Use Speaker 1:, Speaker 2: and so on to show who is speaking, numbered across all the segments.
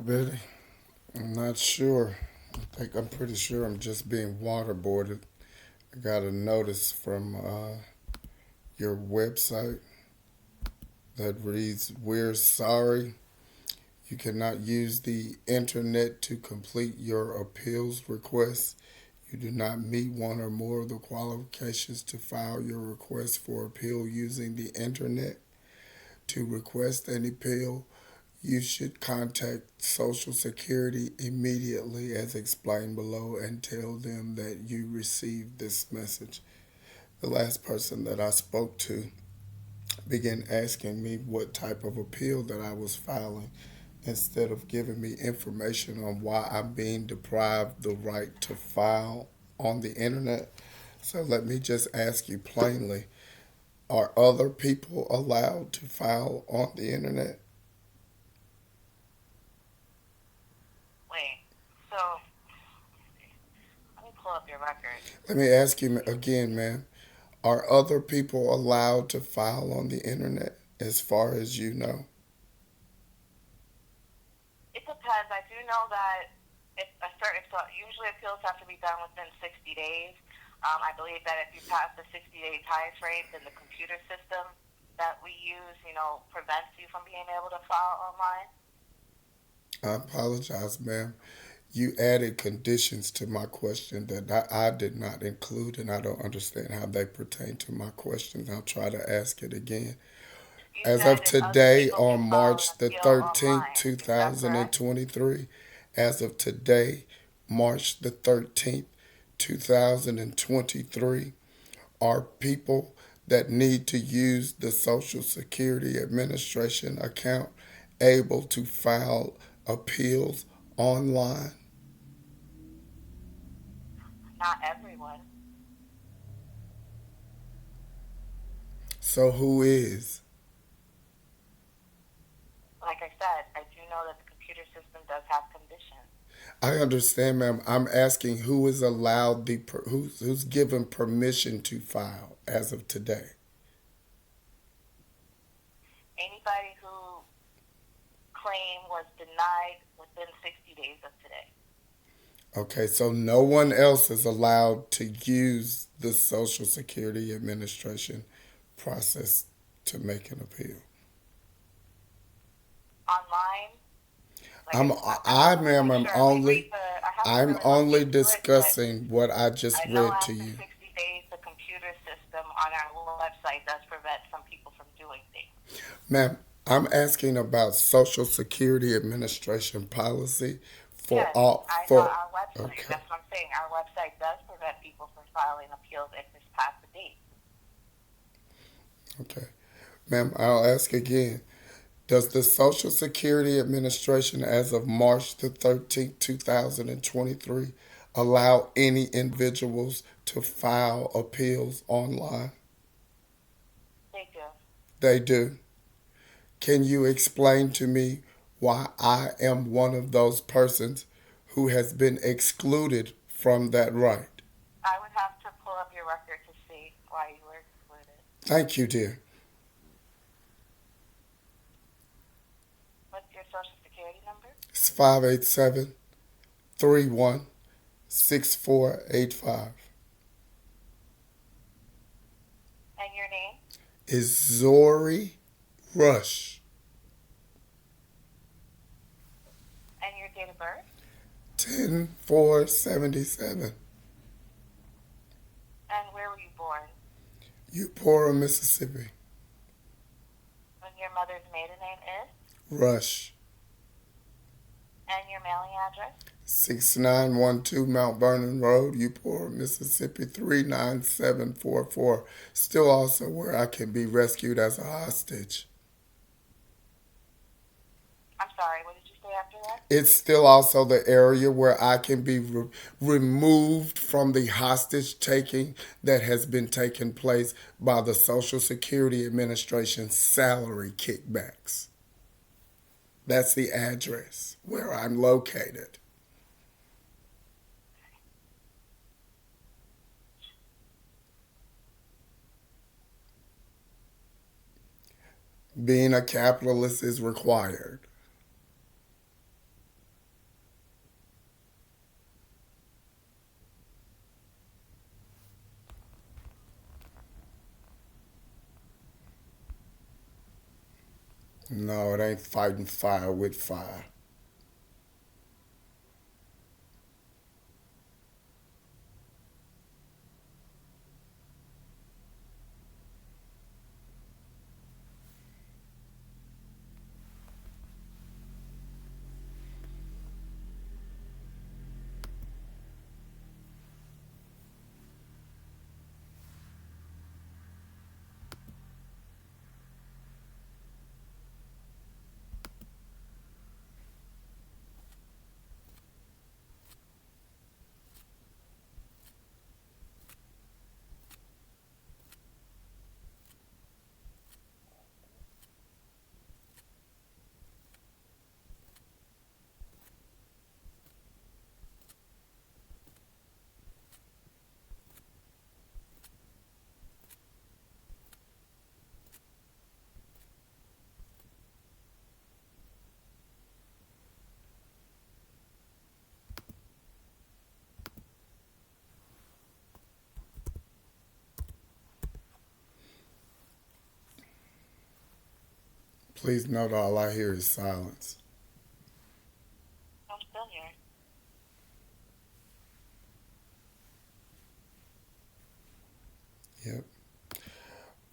Speaker 1: Betty, I'm not sure. I'm pretty sure I'm just being waterboarded. I got a notice from your website that reads, "We're sorry. You cannot use the internet to complete your appeals request. You do not meet one or more of the qualifications to file your request for appeal using the internet. To request an appeal, you should contact Social Security immediately as explained below and tell them that you received this message." The last person that I spoke to began asking me what type of appeal that I was filing instead of giving me information on why I'm being deprived the right to file on the internet. So let me just ask you plainly, are other people allowed to file on the internet?
Speaker 2: Wait, so let me pull up your record.
Speaker 1: Let me ask you again, ma'am. Are other people allowed to file on the internet as far as you know?
Speaker 2: It depends. I do know that if a certain, so usually appeals have to be done within 60 days. I believe that if you pass the 60-day time frame, then the computer system that we use, prevents you from being able to file online.
Speaker 1: I apologize, ma'am. You added conditions to my question that I did not include, and I don't understand how they pertain to my questions. I'll try to ask it again.
Speaker 2: You
Speaker 1: As
Speaker 2: said
Speaker 1: of
Speaker 2: if other
Speaker 1: today,
Speaker 2: people
Speaker 1: on
Speaker 2: can file an
Speaker 1: March the
Speaker 2: appeal
Speaker 1: 13th,
Speaker 2: online. Is that correct?
Speaker 1: 2023, as of today, March the 13th, 2023, are people that need to use the Social Security Administration account able to file appeals online?
Speaker 2: Not everyone.
Speaker 1: So who is?
Speaker 2: Like I said, I do know that the computer system does have conditions.
Speaker 1: I understand, ma'am. I'm asking who is allowed who's given permission to file as of today.
Speaker 2: Anybody who claim was denied within 60 days of today.
Speaker 1: Okay, so no one else is allowed to use the Social Security Administration process to make an appeal.
Speaker 2: Online, like
Speaker 1: I'm
Speaker 2: I'm not
Speaker 1: ma'am,
Speaker 2: really
Speaker 1: I'm
Speaker 2: sure. Let me read
Speaker 1: only
Speaker 2: the. I have to
Speaker 1: I'm
Speaker 2: really look
Speaker 1: only
Speaker 2: into it, but
Speaker 1: discussing what I just
Speaker 2: I know
Speaker 1: read to
Speaker 2: after
Speaker 1: you.
Speaker 2: 60 days, the computer system on our website does prevent some people from doing things.
Speaker 1: Ma'am, I'm asking about Social Security Administration policy for
Speaker 2: Yes,
Speaker 1: all
Speaker 2: I know
Speaker 1: for
Speaker 2: our website.
Speaker 1: okay.
Speaker 2: That's what I'm saying. Our website does prevent people from filing appeals if it's past the date.
Speaker 1: Okay. Ma'am, I'll ask again. Does the Social Security Administration, as of March the 13th, 2023, allow any individuals to file appeals online?
Speaker 2: They do.
Speaker 1: They do. Can you explain to me why I am one of those persons who has been excluded from that right?
Speaker 2: I would have to pull up your record to see why you were excluded.
Speaker 1: Thank you, dear.
Speaker 2: What's your social security number?
Speaker 1: It's 587-31-6485.
Speaker 2: And your name?
Speaker 1: Is Zori Rush.
Speaker 2: And your date of birth?
Speaker 1: 10-4-77.
Speaker 2: And where were you born?
Speaker 1: Eupora, Mississippi.
Speaker 2: And your mother's maiden name is?
Speaker 1: Rush.
Speaker 2: And your mailing address?
Speaker 1: 6912 Mount Vernon Road, Eupora, Mississippi 39744. Still also where I can be rescued as a hostage.
Speaker 2: I'm sorry, what did you say after that?
Speaker 1: It's still also the area where I can be removed from the hostage taking that has been taking place by the Social Security Administration salary kickbacks. That's the address where I'm located. Being a capitalist is required. No, it ain't fighting fire with fire. Please note all I hear is silence.
Speaker 2: I'm still here.
Speaker 1: Yep.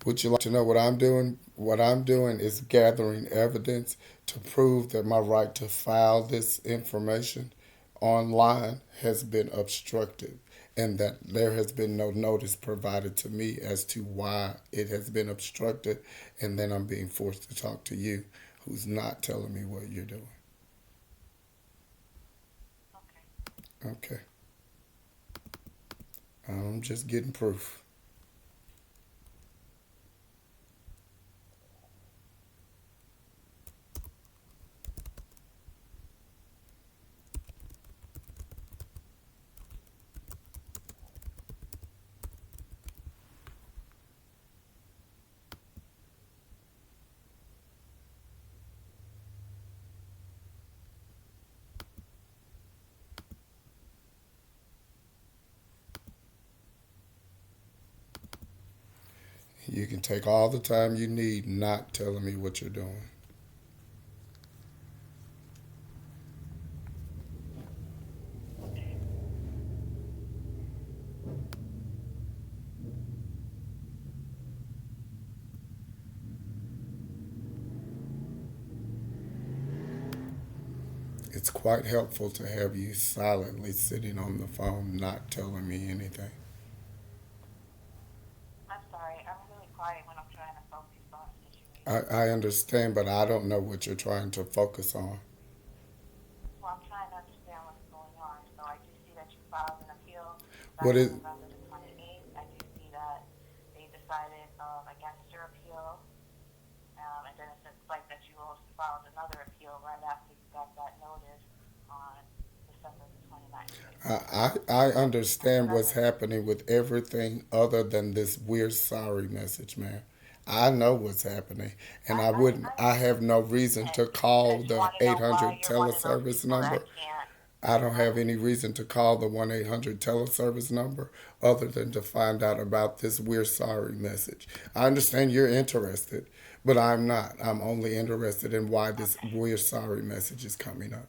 Speaker 1: Would you like to know what I'm doing? What I'm doing is gathering evidence to prove that my right to file this information online has been obstructed and that there has been no notice provided to me as to why it has been obstructed, and then I'm being forced to talk to you who's not telling me what you're doing.
Speaker 2: Okay.
Speaker 1: Okay. I'm just getting proof. You can take all the time you need not telling me what you're doing. It's quite helpful to have you silently sitting on the phone, not telling me anything.
Speaker 2: I'm sorry. I'm really quiet when I'm trying to focus on a situation.
Speaker 1: I understand, but I don't know what you're trying to focus on.
Speaker 2: Well, I'm trying to understand what's going on. So I do see that you filed an appeal back
Speaker 1: What
Speaker 2: on
Speaker 1: is
Speaker 2: November the 28th. I do see that they decided against your appeal. And then it looks like that you also filed another appeal right after you got that notice on December the 29th.
Speaker 1: I
Speaker 2: And
Speaker 1: understand what's
Speaker 2: November,
Speaker 1: happening with everything other than this weird sorry message, man. I know what's happening, and
Speaker 2: I
Speaker 1: I have no
Speaker 2: understand.
Speaker 1: reason
Speaker 2: And
Speaker 1: to call
Speaker 2: you
Speaker 1: the
Speaker 2: want to know why
Speaker 1: 800
Speaker 2: you're one of those
Speaker 1: teleservice
Speaker 2: people that
Speaker 1: number.
Speaker 2: can't.
Speaker 1: I don't have
Speaker 2: What?
Speaker 1: any reason to call the 1-800 teleservice number other than to find out about this weird sorry message. I understand you're interested, but I'm not. I'm only interested in why this
Speaker 2: Okay.
Speaker 1: weird sorry message is coming up.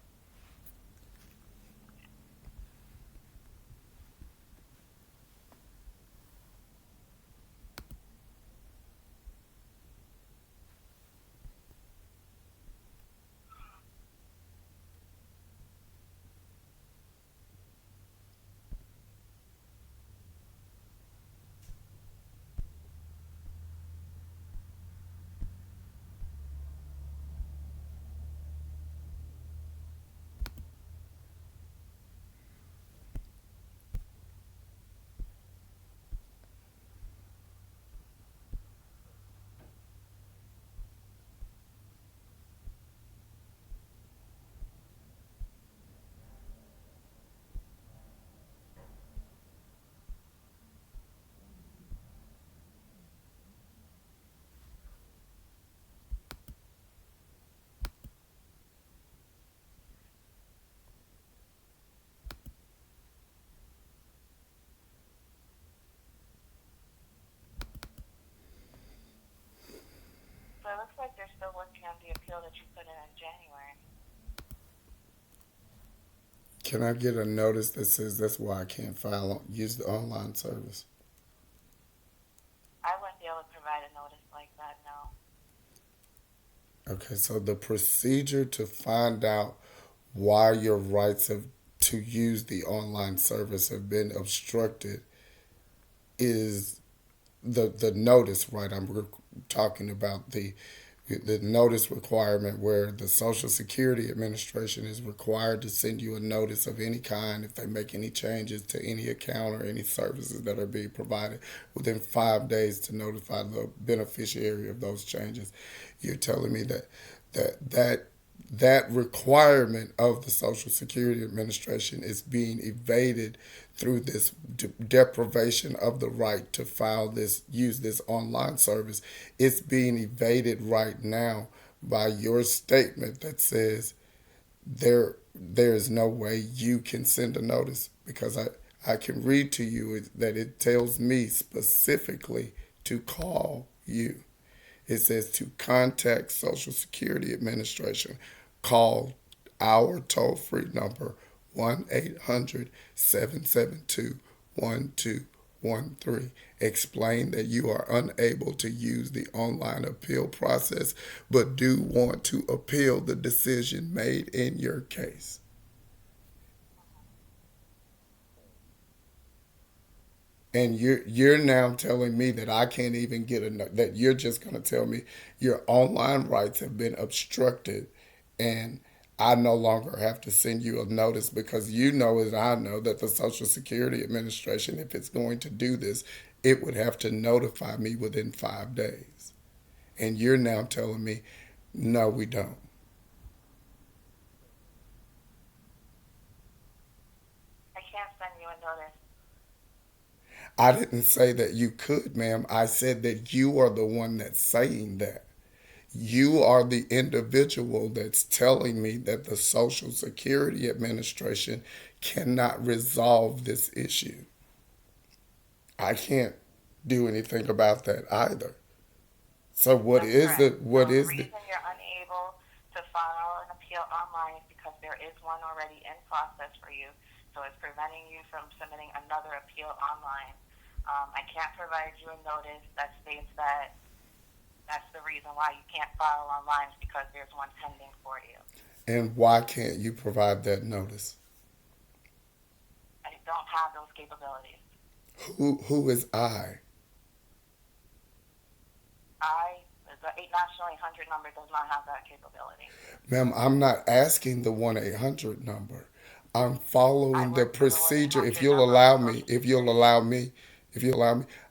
Speaker 2: of the appeal that you put in January.
Speaker 1: Can I get a notice that says that's why I can't use the online service?
Speaker 2: I wouldn't be able to provide a notice like that, no.
Speaker 1: Okay, so the procedure to find out why your rights to use the online service have been obstructed is the notice, right? Talking about the notice requirement where the Social Security Administration is required to send you a notice of any kind if they make any changes to any account or any services that are being provided within 5 days to notify the beneficiary of those changes. You're telling me that that that requirement of the Social Security Administration is being evaded through this deprivation of the right to use this online service. It's being evaded right now by your statement that says there is no way you can send a notice, because I can read to you that it tells me specifically to call you. It says to contact Social Security Administration. Call our toll free number 1-800-772-1213. Explain that you are unable to use the online appeal process but do want to appeal the decision made in your case. And you're now telling me that I can't even get that you're just going to tell me your online rights have been obstructed, and I no longer have to send you a notice, because you know as I know that the Social Security Administration, if it's going to do this, it would have to notify me within 5 days. And you're now telling me, no, we don't.
Speaker 2: I can't send you a notice.
Speaker 1: I didn't say that you could, ma'am. I said that you are the one that's saying that. You are the individual that's telling me that the Social Security Administration cannot resolve this issue. I can't do anything about that either. So
Speaker 2: That's correct. So
Speaker 1: what
Speaker 2: the
Speaker 1: is the
Speaker 2: reason you're unable to file an appeal online is because there is one already in process for you. So it's preventing you from submitting another appeal online. I can't provide you a notice that states that that's the reason why you can't file online, is because there's one pending for you.
Speaker 1: and why can't you provide that notice?
Speaker 2: I don't have those capabilities.
Speaker 1: Who is I?
Speaker 2: The 8 National 800 number does not have that capability.
Speaker 1: Ma'am, I'm not asking the 1-800 number. I'm
Speaker 2: I
Speaker 1: following the
Speaker 2: work for the 1
Speaker 1: procedure.
Speaker 2: 800 number of the Social
Speaker 1: If you'll
Speaker 2: Security.
Speaker 1: allow me,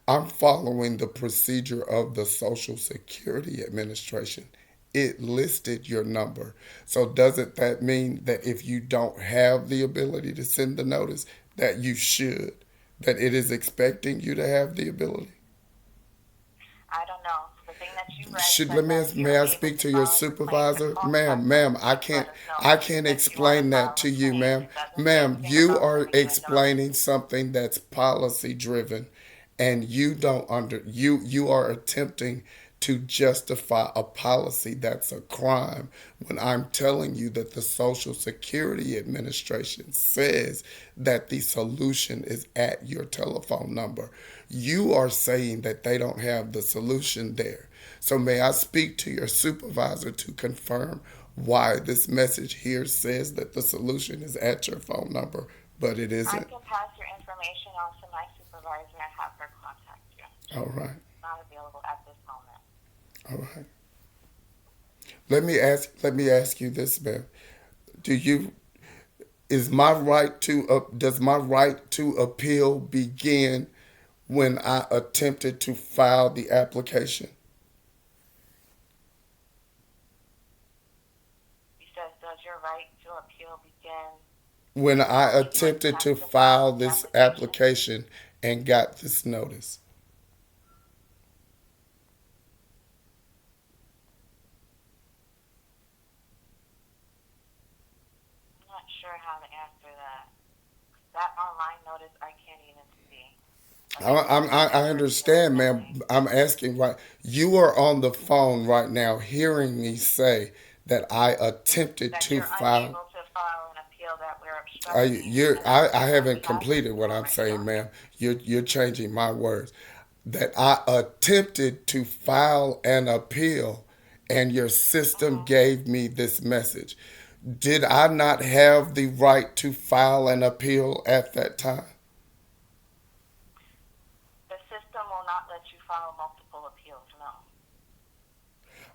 Speaker 1: I'm following the procedure of the Social Security Administration. It listed your number. So doesn't that mean that if you don't have the ability to send the notice, that you should, that it is expecting you to have the ability?
Speaker 2: I don't know. The thing that you read
Speaker 1: Should
Speaker 2: said
Speaker 1: let me
Speaker 2: that
Speaker 1: ask,
Speaker 2: you're
Speaker 1: may I
Speaker 2: unable
Speaker 1: speak
Speaker 2: to
Speaker 1: to your
Speaker 2: file your claim to
Speaker 1: supervisor? Ma'am,
Speaker 2: contact us
Speaker 1: ma'am,
Speaker 2: to let us know
Speaker 1: I can't
Speaker 2: that you want to
Speaker 1: explain that
Speaker 2: file
Speaker 1: to
Speaker 2: a
Speaker 1: you,
Speaker 2: claim.
Speaker 1: ma'am.
Speaker 2: It doesn't say
Speaker 1: Ma'am,
Speaker 2: anything
Speaker 1: you
Speaker 2: about
Speaker 1: are
Speaker 2: sending you a notice.
Speaker 1: explaining something that's policy driven, and you don't you are attempting to justify a policy that's a crime, when I'm telling you that the Social Security Administration says that the solution is at your telephone number. You are saying that they don't have the solution there. So may I speak to your supervisor to confirm why this message here says that the solution is at your phone number, but it
Speaker 2: I
Speaker 1: isn't?
Speaker 2: can pass your information on to my supervisor and have her contact you.
Speaker 1: All
Speaker 2: She's
Speaker 1: right.
Speaker 2: not available at this moment.
Speaker 1: All right. Let me ask you this, ma'am. Do you is my right to does my right to appeal begin when I attempted to file the application?
Speaker 2: You said, does your right to appeal begin
Speaker 1: When
Speaker 2: the
Speaker 1: I
Speaker 2: moment you
Speaker 1: attempted to
Speaker 2: attempt to file
Speaker 1: file
Speaker 2: the
Speaker 1: this
Speaker 2: application?
Speaker 1: application and got this notice.
Speaker 2: I'm not sure how to answer that. That online notice I can't even see. Like I said, there's
Speaker 1: I
Speaker 2: never appeals
Speaker 1: understand,
Speaker 2: pending.
Speaker 1: ma'am. I'm asking right. You are on the phone right now, hearing me say that I attempted
Speaker 2: That
Speaker 1: to
Speaker 2: you're
Speaker 1: file.
Speaker 2: unable to file an appeal, that we're obstructing you, and that's
Speaker 1: I
Speaker 2: what
Speaker 1: haven't
Speaker 2: we have
Speaker 1: completed what I'm
Speaker 2: already
Speaker 1: saying,
Speaker 2: on.
Speaker 1: ma'am. You're changing my words. That I attempted to file an appeal, and your system
Speaker 2: Hmm.
Speaker 1: gave me this message. Did I not have the right to file an appeal at that time?
Speaker 2: The system will not let you file multiple appeals. No.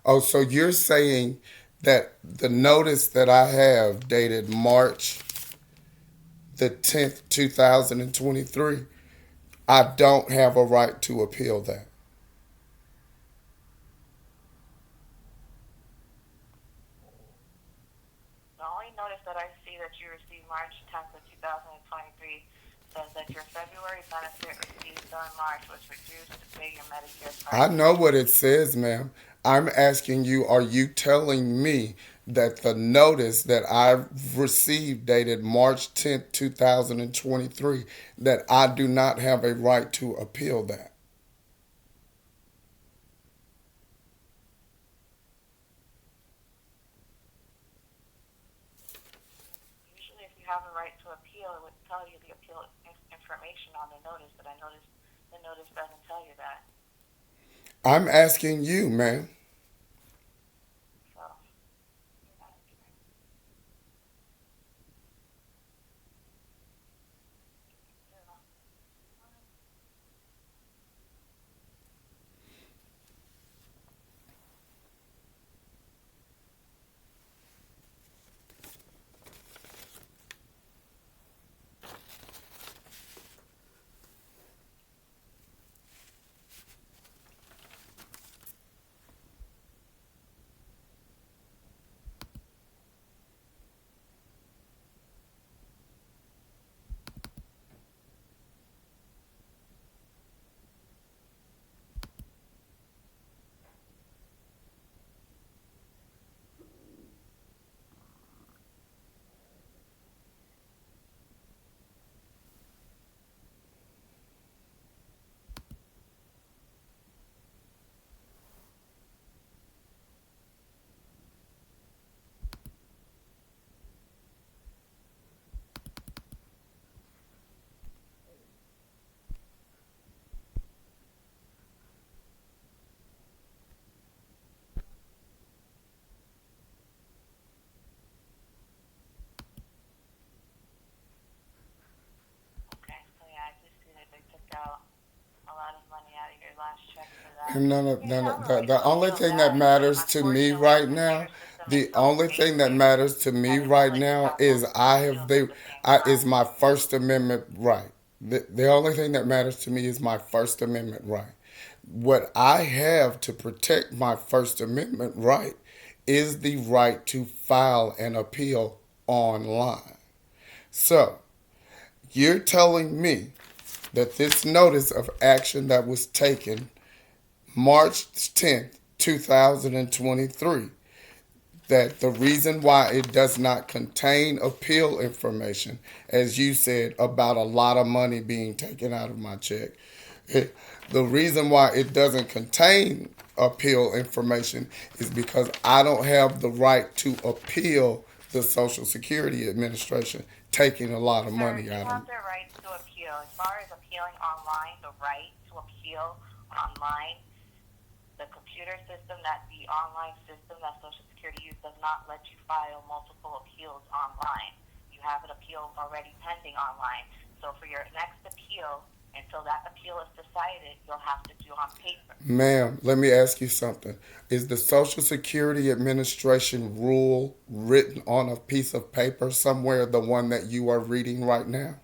Speaker 1: Oh, so you're saying that the notice that I have dated March the 10th, 2023, I don't have a right to appeal that.
Speaker 2: The only notice that I see that you received March 10th of 2023 says that your February benefit received on March was reduced to pay your Medicare Part
Speaker 1: I know
Speaker 2: D.
Speaker 1: what it says, ma'am. I'm asking you, are you telling me that the notice that I received dated March 10th, 2023, that I do not have a right to appeal that?
Speaker 2: Usually, if you have a right to appeal, it would tell you the appeal information on the notice, but I notice the notice doesn't tell you that.
Speaker 1: I'm asking you, ma'am.
Speaker 2: So, okay, so yeah, I just see that they took out a lot of money out of your last check for that.
Speaker 1: And
Speaker 2: Yeah, you have a right
Speaker 1: the
Speaker 2: to
Speaker 1: only
Speaker 2: appeal
Speaker 1: thing that
Speaker 2: that, but
Speaker 1: matters to me
Speaker 2: unfortunately, the
Speaker 1: right
Speaker 2: computer
Speaker 1: now,
Speaker 2: system is
Speaker 1: the
Speaker 2: so
Speaker 1: only thing that
Speaker 2: stupid
Speaker 1: matters to me
Speaker 2: that it won't
Speaker 1: right
Speaker 2: let you
Speaker 1: now
Speaker 2: have
Speaker 1: is
Speaker 2: multiple appeals at the same
Speaker 1: is
Speaker 2: time.
Speaker 1: my First Amendment right. The only thing that matters to me is my First Amendment right. What I have to protect my First Amendment right is the right to file an appeal online. So, you're telling me that this notice of action that was taken March 10th, 2023, that the reason why it does not contain appeal information, as you said, about a lot of money being taken out of my check, the reason why it doesn't contain appeal information is because I don't have the right to appeal the Social Security Administration taking a lot of
Speaker 2: Sir,
Speaker 1: money
Speaker 2: you
Speaker 1: out of
Speaker 2: have
Speaker 1: me.
Speaker 2: the right to appeal. As far as appealing online, the right to appeal online, the computer system, that the online system that Social Security uses does not let you file multiple appeals online. You have an appeal already pending online. So for your next appeal, until that appeal is decided, you'll have to do on paper.
Speaker 1: Ma'am, let me ask you something. Is the Social Security Administration rule written on a piece of paper somewhere, the one that you are reading right now?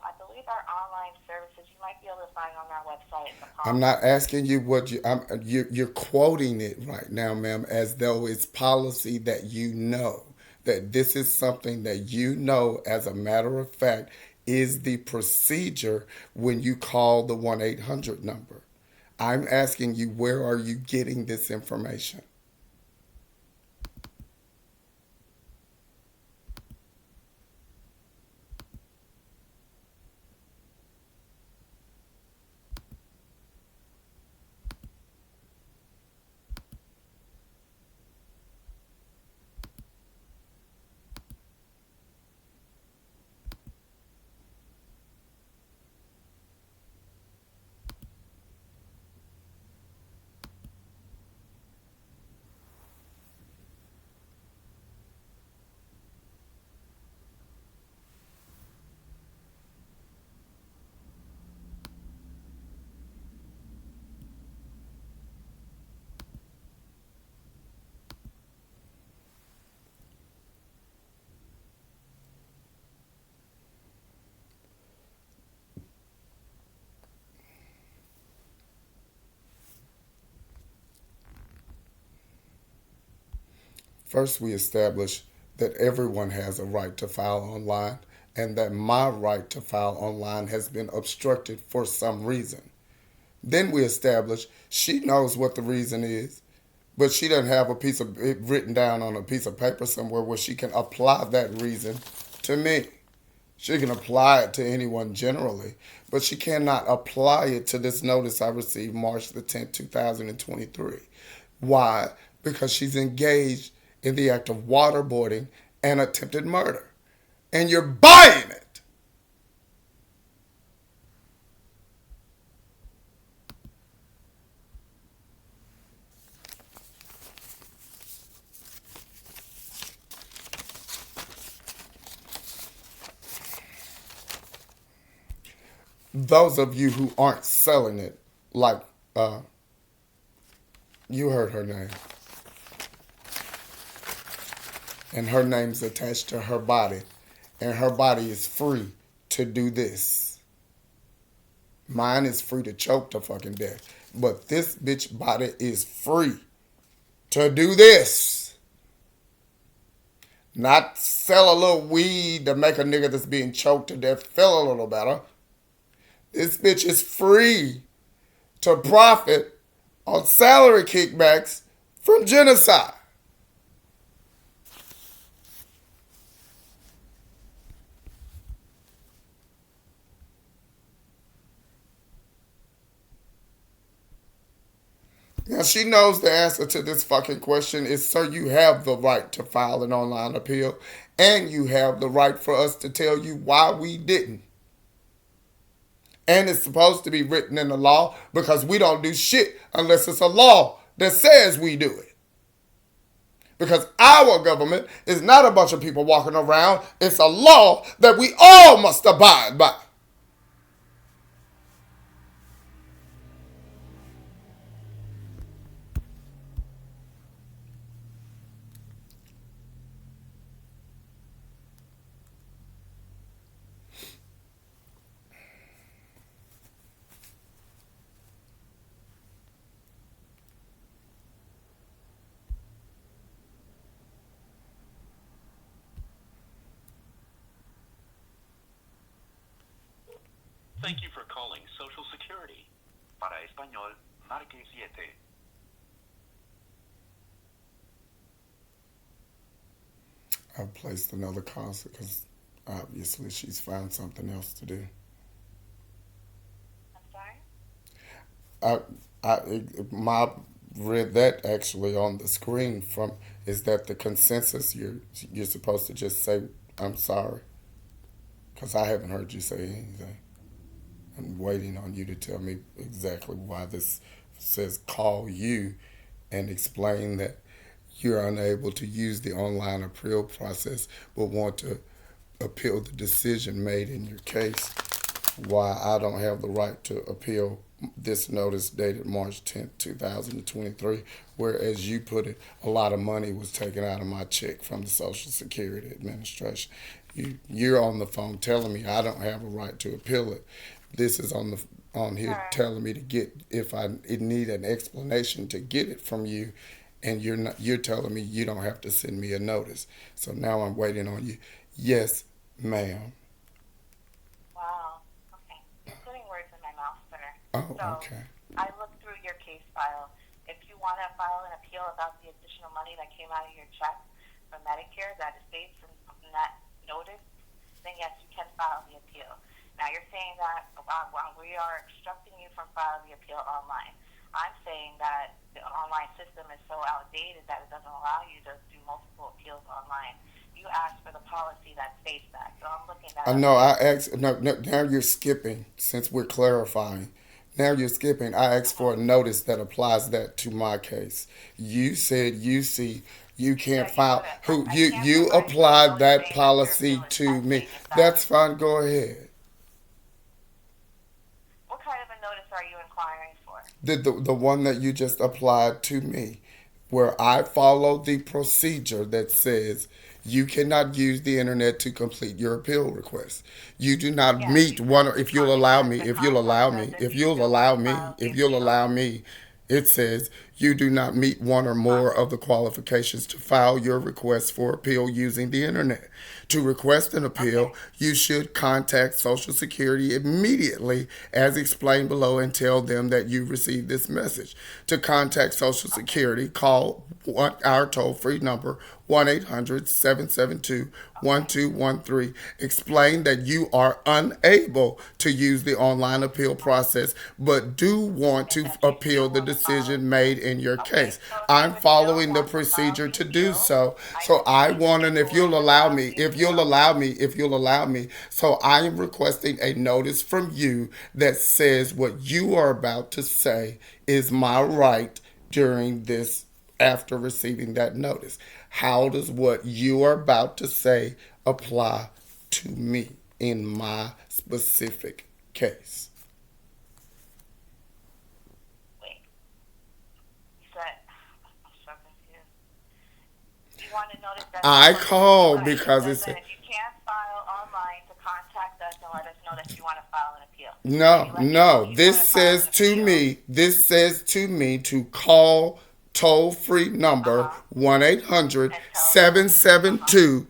Speaker 2: I believe our online services you might be able to find on our website the
Speaker 1: I'm not
Speaker 2: policy.
Speaker 1: asking you what you're quoting it right now, ma'am, as though it's policy that you know, that this is something that you know as a matter of fact is the procedure when you call the 1-800 number. I'm asking you, where are you getting this information? First, we establish that everyone has a right to file online and that my right to file online has been obstructed for some reason. Then we establish she knows what the reason is, but she doesn't have a piece of it written down on a piece of paper somewhere where she can apply that reason to me. She can apply it to anyone generally, but she cannot apply it to this notice I received March the 10th, 2023. Why? Because she's engaged in the act of waterboarding and attempted murder. And you're buying it. Those of you who aren't selling it, like you heard her name, and her name's attached to her body, and her body is free to do this. Mine is free to choke to fucking death, but this bitch body is free to do this. Not sell a little weed to make a nigga that's being choked to death feel a little better. This bitch is free to profit on salary kickbacks from genocide. Now she knows the answer to this fucking question is, sir, you have the right to file an online appeal, and you have the right for us to tell you why we didn't. And it's supposed to be written in the law because we don't do shit unless it's a law that says we do it. Because our government is not a bunch of people walking around. It's a law that we all must abide by.
Speaker 3: Thank you for calling Social Security. Para español, marque siete.
Speaker 1: I've placed another call because obviously she's found something else to do.
Speaker 2: I'm sorry?
Speaker 1: My read that actually on the screen from is that the consensus you're supposed to just say I'm sorry because I haven't heard you say anything. I'm waiting on you to tell me exactly why this says call you and explain that you're unable to use the online appeal process but want to appeal the decision made in your case. Why I don't have the right to appeal this notice dated March 10th, 2023, where, as you put it, a lot of money was taken out of my check from the Social Security Administration. You're on the phone telling me I don't have a right to appeal it. This is on here telling me to get if I need an explanation to get it from you, and you're telling me you don't have to send me a notice. So now I'm waiting on you. Yes, ma'am.
Speaker 2: Wow. Okay. You're putting words in my mouth, sir.
Speaker 1: Oh,
Speaker 2: So
Speaker 1: okay.
Speaker 2: I looked through your case file. If you want to file an appeal about the additional money that came out of your check from Medicare that is based from that notice, then yes, you can file the appeal. Now you're saying that while we are instructing you from filing the appeal online, I'm saying that the online system is so outdated that it doesn't allow you to do multiple appeals online. You asked for the policy that states that, so I'm looking at
Speaker 1: I
Speaker 2: it.
Speaker 1: know. I asked. No, no, now you're skipping. Since we're clarifying, now you're skipping. I asked for a notice that applies that to my case. You said you see you can't file. Who
Speaker 2: I
Speaker 1: you
Speaker 2: can't
Speaker 1: you
Speaker 2: provide you a
Speaker 1: applied
Speaker 2: notice
Speaker 1: that
Speaker 2: saying that your
Speaker 1: policy
Speaker 2: appeal is
Speaker 1: to me.
Speaker 2: pending. Is
Speaker 1: That's
Speaker 2: that
Speaker 1: fine. Go ahead.
Speaker 2: what kind of a notice are you inquiring for?
Speaker 1: The one that you just applied to me, where I follow the procedure that says you cannot use the internet to complete your appeal request. You do not
Speaker 2: Yes,
Speaker 1: meet one. If you'll allow me,
Speaker 2: the
Speaker 1: if you'll
Speaker 2: contract
Speaker 1: allow
Speaker 2: says
Speaker 1: me,
Speaker 2: that
Speaker 1: if
Speaker 2: you
Speaker 1: you'll
Speaker 2: still
Speaker 1: allow
Speaker 2: must
Speaker 1: me,
Speaker 2: file the
Speaker 1: if you'll
Speaker 2: appeal.
Speaker 1: allow me, it says you do not meet one or more of the qualifications to file your request for appeal using the internet. To request an appeal,
Speaker 2: Okay.
Speaker 1: you should contact Social Security immediately, as explained below, and tell them that you received this message. To contact Social
Speaker 2: Okay.
Speaker 1: Security, call our toll free number 1 800 772
Speaker 2: Okay.
Speaker 1: 1213. Explain that you are unable to use the online appeal process but do want
Speaker 2: And
Speaker 1: to
Speaker 2: that you
Speaker 1: appeal
Speaker 2: still
Speaker 1: the
Speaker 2: want to file
Speaker 1: decision
Speaker 2: appeal.
Speaker 1: made in your
Speaker 2: Okay.
Speaker 1: case.
Speaker 2: So if you
Speaker 1: I'm
Speaker 2: would still
Speaker 1: following the
Speaker 2: want to file
Speaker 1: procedure
Speaker 2: the
Speaker 1: to do
Speaker 2: appeal,
Speaker 1: so.
Speaker 2: I
Speaker 1: So
Speaker 2: just
Speaker 1: I
Speaker 2: need
Speaker 1: want, and if you'll
Speaker 2: paperwork
Speaker 1: allow
Speaker 2: about
Speaker 1: me,
Speaker 2: you
Speaker 1: if you'll
Speaker 2: filing.
Speaker 1: allow me, if you'll allow me, so I am requesting a notice from you that says what you are about to say is my right during this, after receiving that notice. How does what you are about to say apply to me in my specific case?
Speaker 2: Wait. You said, I'm so confused. You want to notice that says
Speaker 1: I
Speaker 2: what to do,
Speaker 1: call
Speaker 2: right? It
Speaker 1: because
Speaker 2: says
Speaker 1: it's
Speaker 2: that if you can't file online, to contact us and let us know that you want to file an appeal. So
Speaker 1: no,
Speaker 2: you let me know that
Speaker 1: no.
Speaker 2: you want
Speaker 1: This
Speaker 2: to file
Speaker 1: says
Speaker 2: an
Speaker 1: to
Speaker 2: appeal.
Speaker 1: me, this says to me to call toll free
Speaker 2: Uh
Speaker 1: number
Speaker 2: huh.
Speaker 1: 1 800
Speaker 2: And tell them. Uh huh.
Speaker 1: 772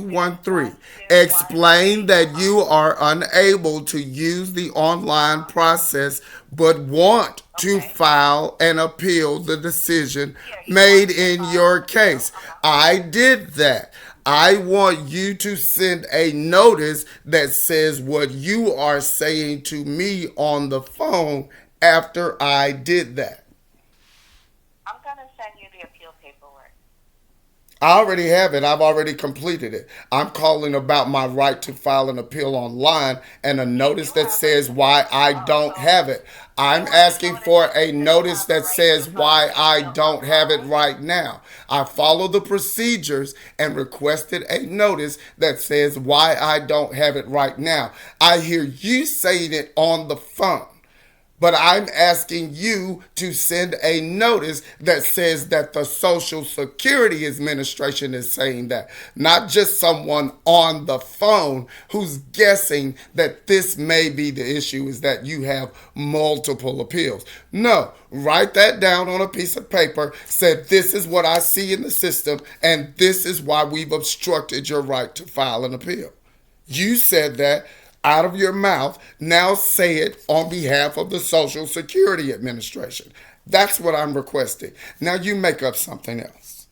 Speaker 2: Yeah.
Speaker 1: 1213.
Speaker 2: One two one
Speaker 1: Explain
Speaker 2: three. Uh
Speaker 1: that
Speaker 2: huh.
Speaker 1: you are unable to use the
Speaker 2: Uh
Speaker 1: online
Speaker 2: huh.
Speaker 1: process but want to
Speaker 2: Okay.
Speaker 1: file and appeal the decision
Speaker 2: Yeah. You want
Speaker 1: made
Speaker 2: to
Speaker 1: in
Speaker 2: file
Speaker 1: your
Speaker 2: an appeal.
Speaker 1: case.
Speaker 2: Uh huh.
Speaker 1: I did that. I want you to send a notice that says what you are saying to me on the phone after I did that.
Speaker 2: I'm gonna send you the appeal paperwork.
Speaker 1: I already have it. I've already completed it. I'm calling about my right to file an appeal online and a
Speaker 2: You
Speaker 1: notice
Speaker 2: do
Speaker 1: that
Speaker 2: have a.
Speaker 1: says why I
Speaker 2: Oh,
Speaker 1: don't
Speaker 2: so
Speaker 1: have it.
Speaker 2: you
Speaker 1: I'm
Speaker 2: want a
Speaker 1: asking
Speaker 2: notice
Speaker 1: for
Speaker 2: that
Speaker 1: a
Speaker 2: says that you
Speaker 1: notice
Speaker 2: have a
Speaker 1: that
Speaker 2: right to
Speaker 1: says
Speaker 2: file
Speaker 1: why
Speaker 2: the
Speaker 1: I
Speaker 2: appeal
Speaker 1: don't have it
Speaker 2: online.
Speaker 1: right now. I followed the procedures and requested a notice that says why I don't have it right now. I hear you saying it on the phone. But I'm asking you to send a notice that says that the Social Security Administration is saying that, not just someone on the phone who's guessing that this may be the issue, is that you have multiple appeals. No, write that down on a piece of paper, said this is what I see in the system, and this is why we've obstructed your right to file an appeal. You said that out of your mouth. Now say it on behalf of the Social Security Administration. That's what I'm requesting. Now you make up something else.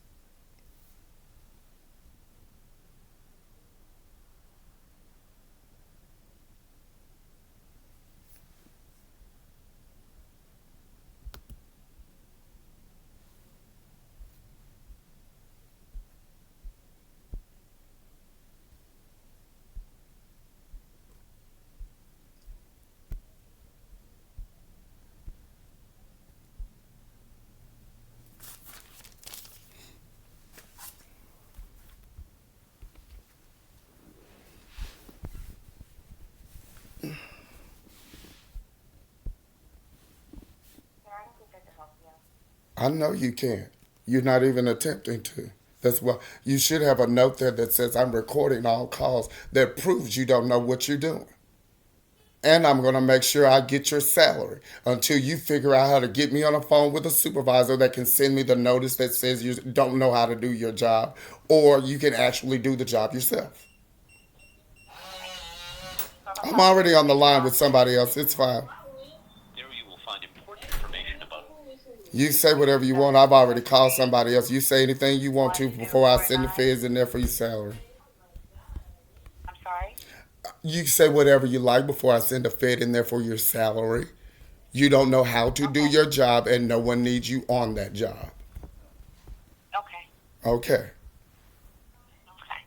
Speaker 2: Yeah, I don't think I can help you.
Speaker 1: I know you can't. You're not even attempting to. That's why you should have a note there that says I'm recording all calls that proves you don't know what you're doing. And I'm going to make sure I get your salary until you figure out how to get me on the phone with a supervisor that can send me the notice that says you don't know how to do your job, or you can actually do the job yourself.
Speaker 2: Okay. So the
Speaker 1: I'm
Speaker 2: process
Speaker 1: already on the
Speaker 2: may
Speaker 1: line with
Speaker 2: longer.
Speaker 1: somebody else. It's fine.
Speaker 3: There you will find important information about.
Speaker 1: You say whatever you want. I've already called
Speaker 2: 773
Speaker 1: somebody else. You say anything you want to before I send the
Speaker 2: 1249.
Speaker 1: feds in there for your salary.
Speaker 2: I'm sorry.
Speaker 1: You say whatever you like before I send a fed in there for your salary. You don't know how to do
Speaker 2: Okay.
Speaker 1: your job, and no one needs you on that job.
Speaker 2: Okay.
Speaker 1: Okay.
Speaker 2: Okay.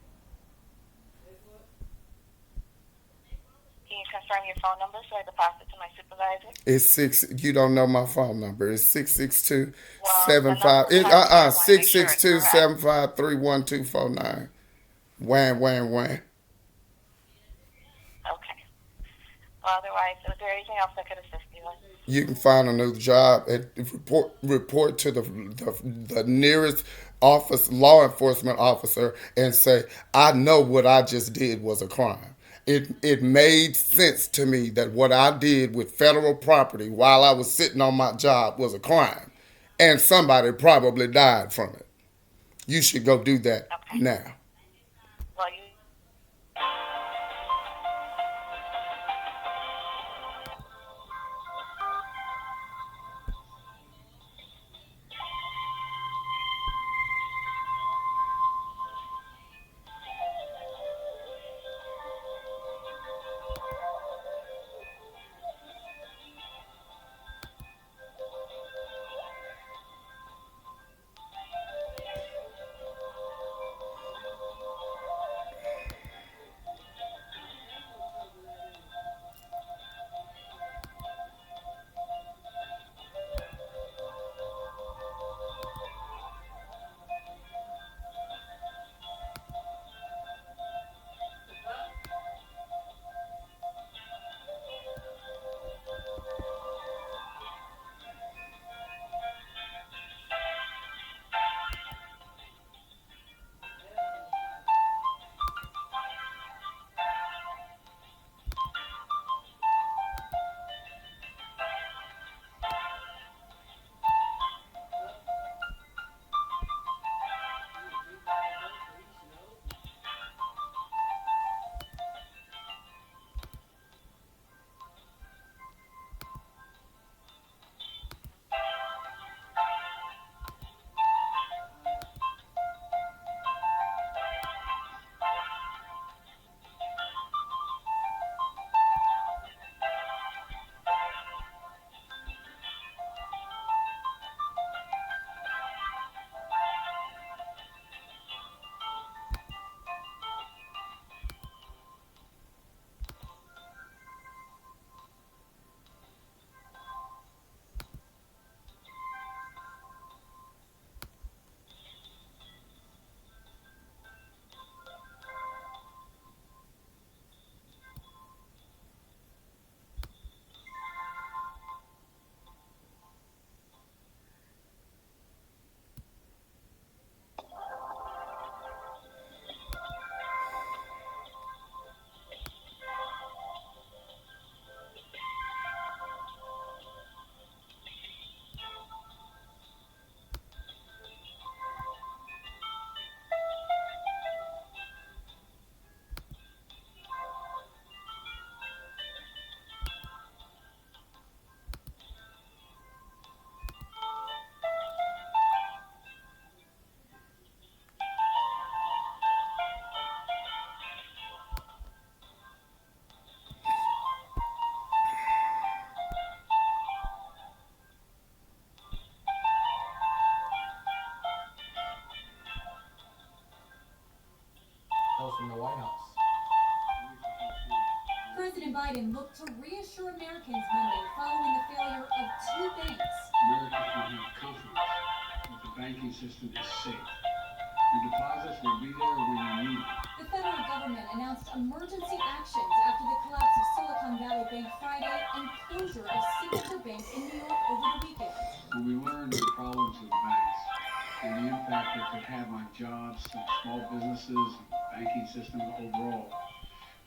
Speaker 2: Can you confirm your phone number so I can pass it to my supervisor?
Speaker 1: It's six. You don't know my phone number. It's 662
Speaker 2: Well, the
Speaker 1: seven
Speaker 2: number
Speaker 1: five.
Speaker 2: we have here, I want to make
Speaker 1: Six
Speaker 2: sure
Speaker 1: six
Speaker 2: it's
Speaker 1: two
Speaker 2: correct.
Speaker 1: 753 1249. Wham wham wham.
Speaker 2: Okay. Well, otherwise, is there anything else I could assist you with?
Speaker 1: You can find a new job and report to the nearest office law enforcement officer and say, I know what I just did was a crime. It made sense to me that what I did with federal property while I was sitting on my job was a crime. and somebody probably died from it. You should go do that
Speaker 2: Okay.
Speaker 1: now.
Speaker 2: Well, you
Speaker 4: That was from the White House.
Speaker 5: President Biden looked to reassure Americans Monday following the failure of two banks.
Speaker 6: Americans can have confidence that the banking system is safe. Your deposits will be there when you need them.
Speaker 5: The federal government announced emergency actions after the collapse of Silicon Valley Bank Friday and closure of Signature Bank in New York over the weekend.
Speaker 6: When we learned of the problems of the banks and the impact it could have on jobs, small businesses, and the banking system overall,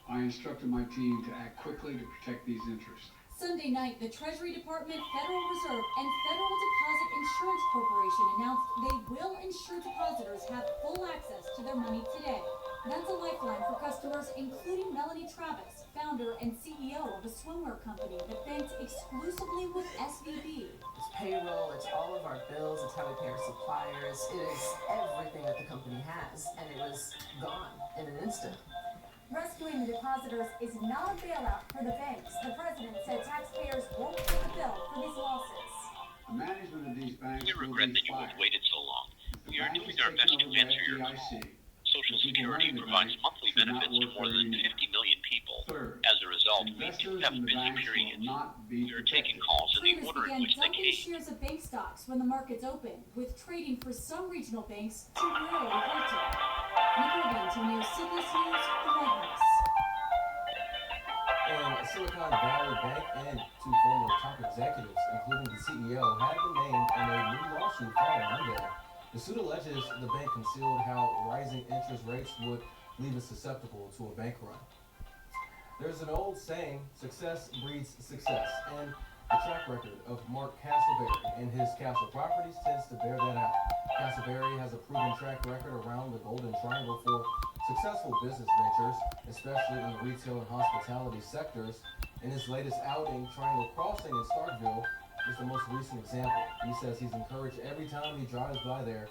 Speaker 6: I instructed my team to act quickly to protect these interests.
Speaker 5: Sunday night, the Treasury Department, Federal Reserve, and Federal Deposit Insurance Corporation announced they will ensure depositors have full access to their money today. That's a lifeline for customers, including Melanie Travis, founder and CEO of a swimwear company that banks exclusively with SVB.
Speaker 4: It's payroll, it's all of our bills, it's how we pay our suppliers, it is everything that the company has, and it was gone in an instant.
Speaker 5: Rescuing the depositors is not a bailout for the banks. The president said taxpayers won't pay the bill for these losses.
Speaker 6: The management of these banks
Speaker 3: We
Speaker 6: will
Speaker 3: regret
Speaker 6: be
Speaker 3: that you have
Speaker 6: fired.
Speaker 3: waited so long.
Speaker 6: If the
Speaker 3: We are
Speaker 6: bank
Speaker 3: doing
Speaker 6: is
Speaker 3: our
Speaker 6: taken
Speaker 3: best to
Speaker 6: over by
Speaker 3: answer your call.
Speaker 6: FDIC,
Speaker 3: Social
Speaker 6: the people
Speaker 3: Security
Speaker 6: running the
Speaker 3: provides
Speaker 6: bank
Speaker 3: monthly
Speaker 6: should not
Speaker 3: benefits to
Speaker 6: work
Speaker 3: more
Speaker 6: there
Speaker 3: than
Speaker 6: anymore.
Speaker 3: 50 million people.
Speaker 6: Third,
Speaker 3: As a result, we do
Speaker 6: investors
Speaker 3: have
Speaker 6: in
Speaker 3: a
Speaker 6: the
Speaker 3: busy
Speaker 6: banks
Speaker 3: period.
Speaker 6: will not be
Speaker 3: We are taking
Speaker 6: protected.
Speaker 3: calls in the
Speaker 5: Traders
Speaker 3: order in
Speaker 5: began
Speaker 3: which they
Speaker 5: dumping
Speaker 3: came.
Speaker 5: shares of bank stocks when the markets opened, with trading for some regional banks temporarily halted. Nicole Antonio, CBS News, the White House.
Speaker 4: And Silicon Valley Bank and two former top executives, including the CEO, have been named in a new lawsuit filed Monday. The suit alleges the bank concealed how rising interest rates would leave it susceptible to a bank run. There's an old saying, success breeds success, and The track record of Mark Castleberry and his Castle Properties tends to bear that out. Castleberry has a proven track record around the Golden Triangle for successful business ventures, especially in the retail and hospitality sectors. In his latest outing, Triangle Crossing in Starkville is the most recent example. He says he's encouraged every time he drives by there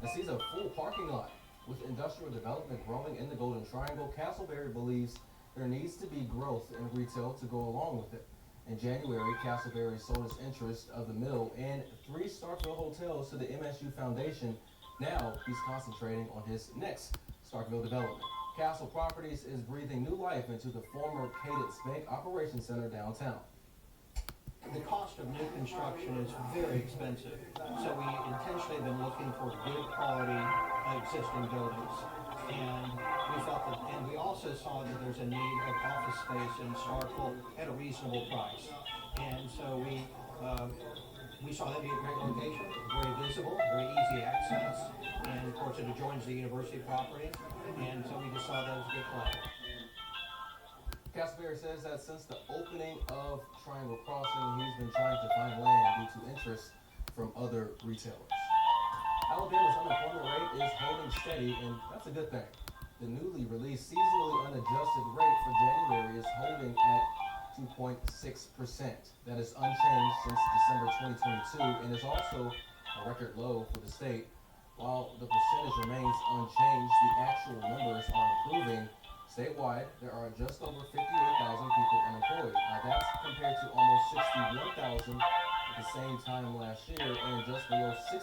Speaker 4: and sees a full parking lot. With industrial development growing in the Golden Triangle, Castleberry believes there needs to be growth in retail to go along with it. In January, Castleberry sold his interest of the mill and three Starkville hotels to the MSU Foundation. Now he's concentrating on his next Starkville development. Castle Properties is breathing new life into the former Cadence Bank Operations Center downtown.
Speaker 7: The cost of new construction is very expensive, so we intentionally have been looking for good quality existing buildings. And we felt that, and we also saw that there's a need of office space in Starkville at a reasonable price. And so we saw that be a great location, very visible, very easy access, and of course it adjoins the university property. And so we just saw that as a good plan.
Speaker 4: Castleberry says that since the opening of Triangle Crossing, he's been trying to find land due to interest from other retailers. Alabama's unemployment rate is holding steady, and that's a good thing. The newly released seasonally unadjusted rate for January is holding at 2.6%. That is unchanged since December 2022 and is also a record low for the state. While the percentage remains unchanged, the actual numbers are improving. Statewide, there are just over 58,000 people unemployed. That's compared to almost 61,000 at the same time last year and just below 60,000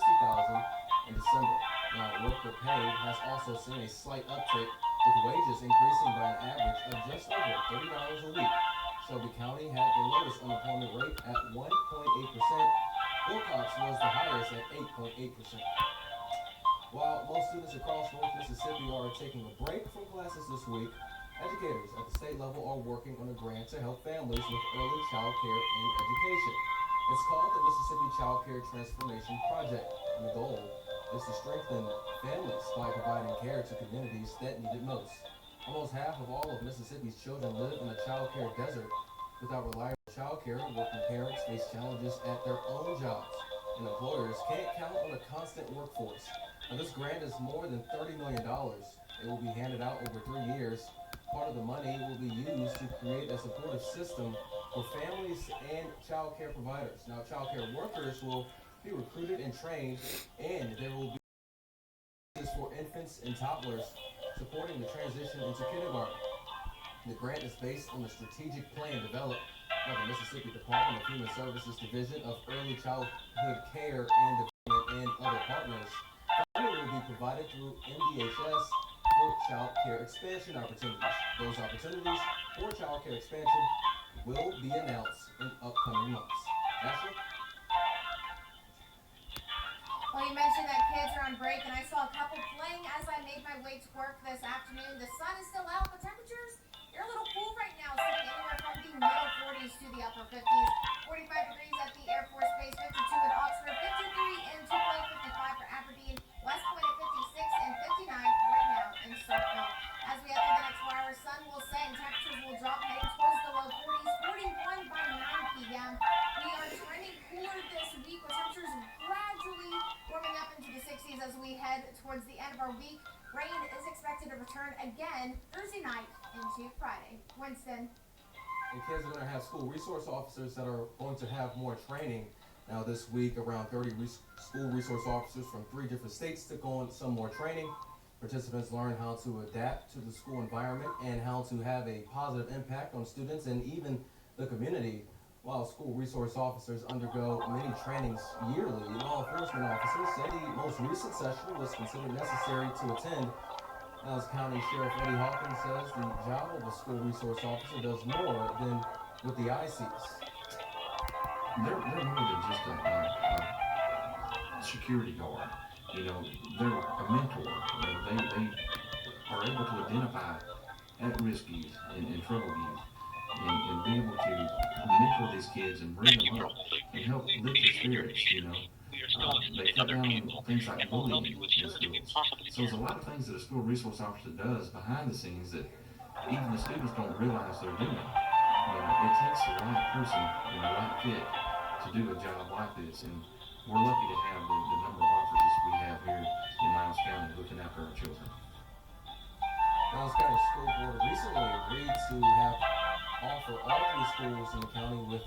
Speaker 4: in December. Now, worker pay has also seen a slight uptick, with wages increasing by an average of just over $30 a week. Shelby County had the lowest unemployment rate at 1.8%. Wilcox was the highest at 8.8%. While most students across North Mississippi are taking a break from classes this week, educators at the state level are working on a grant to help families with early child care and education. It's called the Mississippi Child Care Transformation Project, and the goal is to strengthen families by providing care to communities that need it most. Almost half of all of Mississippi's children live in a child care desert. Without reliable child care, working parents face challenges at their own jobs, and employers can't count on a constant workforce. Now, this grant is more than $30 million. It will be handed out over 3 years. Part of the money will be used to create a supportive system for families and child care providers. Now, child care workers will be recruited and trained, and there will be for infants and toddlers supporting the transition into kindergarten. The grant is based on the strategic plan developed by the Mississippi Department of Human Services Division of Early Childhood Care and Development and other partners. Funding will be provided through MDHS for child care expansion opportunities. Those opportunities for child care expansion will be announced in upcoming months. Ashley?
Speaker 8: Well, you mentioned that kids are on break, and I saw a couple playing as I made my way to work this afternoon. The sun is still out, but temperatures, you're a little cool right now, sitting anywhere from the middle 40s to the upper 50s. 45 degrees at the Air Force Base, 52 in Oxford, 53 in Tupelo, 55 for Aberdeen, West Point at 56, and 59 right now in Starkville. As we head through the next 4 hours, sun will set and temperatures will drop, heading towards the low 40s, 41 by 9 p.m. We are trending cooler this week, with temperatures gradually warming up into the 60s as we head towards the end of our week. Rain is expected to return again Thursday night into Friday. Winston.
Speaker 4: And kids are going to have school resource officers that are going to have more training. Now this week, around 30 school resource officers from 3 different states took on some more training. Participants learn how to adapt to the school environment and how to have a positive impact on students and even the community. While school resource officers undergo many trainings yearly, law enforcement officers say the most recent session was considered necessary to attend. As County Sheriff Eddie Hawkins says, the job of a school resource officer does more than what the eye sees.
Speaker 9: They're more than just a security guard. You know, they're a mentor. They are able to identify at-risk youth and troubled youth, and be able to mentor these kids and bring them up and help lift their spirits. You know, they cut down on things like bullying in schools. So there's a lot of things that a school resource officer does behind the scenes that even the students don't realize they're doing. But it takes the right person and the right fit to do a job like this, and we're lucky to have the number of officers we have here in Miles County looking after our children.
Speaker 4: Miles County School Board recently agreed to offer all 3 schools in the county with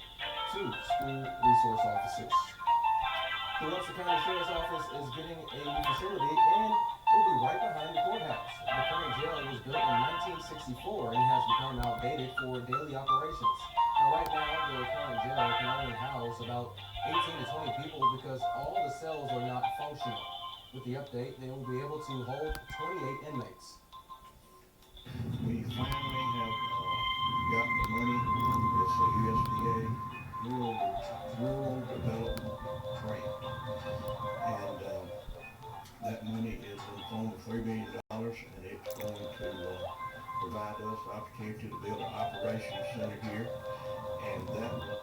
Speaker 4: 2 school resource officers. The Webster County Sheriff's Office is getting a new facility, and it will be right behind the courthouse. The current jail was built in 1964 and has become outdated for daily operations. Now, right now, the current jail can only house about 18 to 20 people because all the cells are not functional. With the update, they will be able to hold 28 inmates.
Speaker 10: We finally have got the money. It's a USDA Rural Development Grant. And that money is in the form of $3 billion, and it's going to provide us the opportunity to build an operations center here. And that will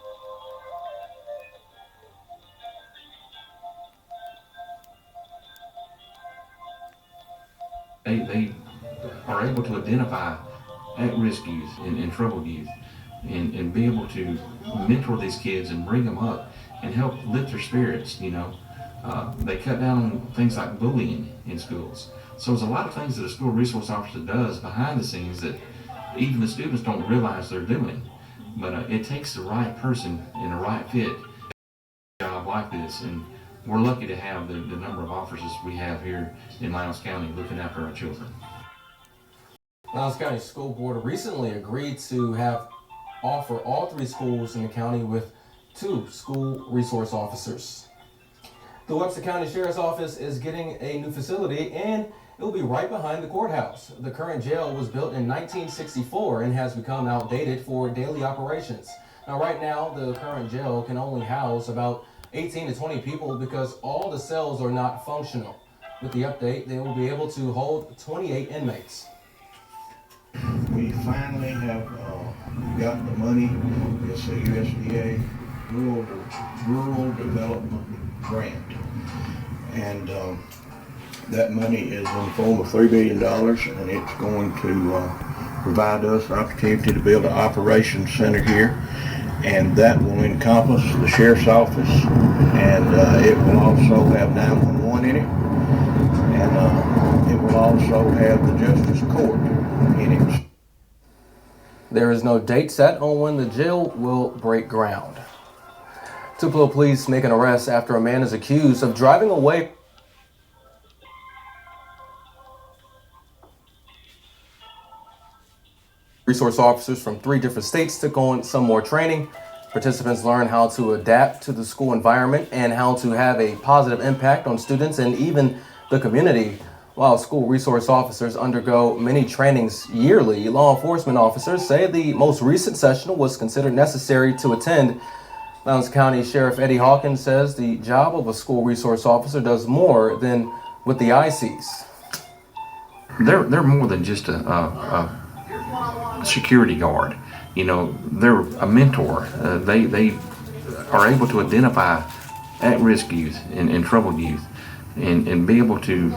Speaker 9: They are able to identify at-risk youth and troubled youth, and be able to mentor these kids and bring them up and help lift their spirits. They cut down on things like bullying in schools. So there's a lot of things that a school resource officer does behind the scenes that even the students don't realize they're doing. But it takes the right person and the right fit to do a job like this, and we're lucky to have the number of officers we have here in Miles County looking after our children.
Speaker 4: Miles County School Board recently agreed to offer all 3 schools in the county with 2 school resource officers. The Webster County Sheriff's Office is getting a new facility, and it will be right behind the courthouse. The current jail was built in 1964 and has become outdated for daily operations. Now, right now, the current jail can only house about 18 to 20 people because all the cells are not functional. With the update, they will be able to hold 28 inmates.
Speaker 10: we finally have got the money. It's a USDA Rural Development Grant. And that money is in the form of $3 billion, and it's going to provide us the opportunity to build an operations center here. And that will encompass the sheriff's office, and it will also have 911 in it, and it will also have the justice court in it.
Speaker 4: There is no date set on when the jail will break ground. Tupelo police make an arrest after a man is accused of driving away resource officers from 3 different states took on some more training. Participants learn how to adapt to the school environment and how to have a positive impact on students and even the community. While school resource officers undergo many trainings yearly, law enforcement officers say the most recent session was considered necessary to attend. Lowndes County Sheriff Eddie Hawkins says the job of a school resource officer does more than what the eye sees.
Speaker 9: They're more than just a security guard. They're a mentor. They are able to identify at-risk youth and troubled youth, and be able to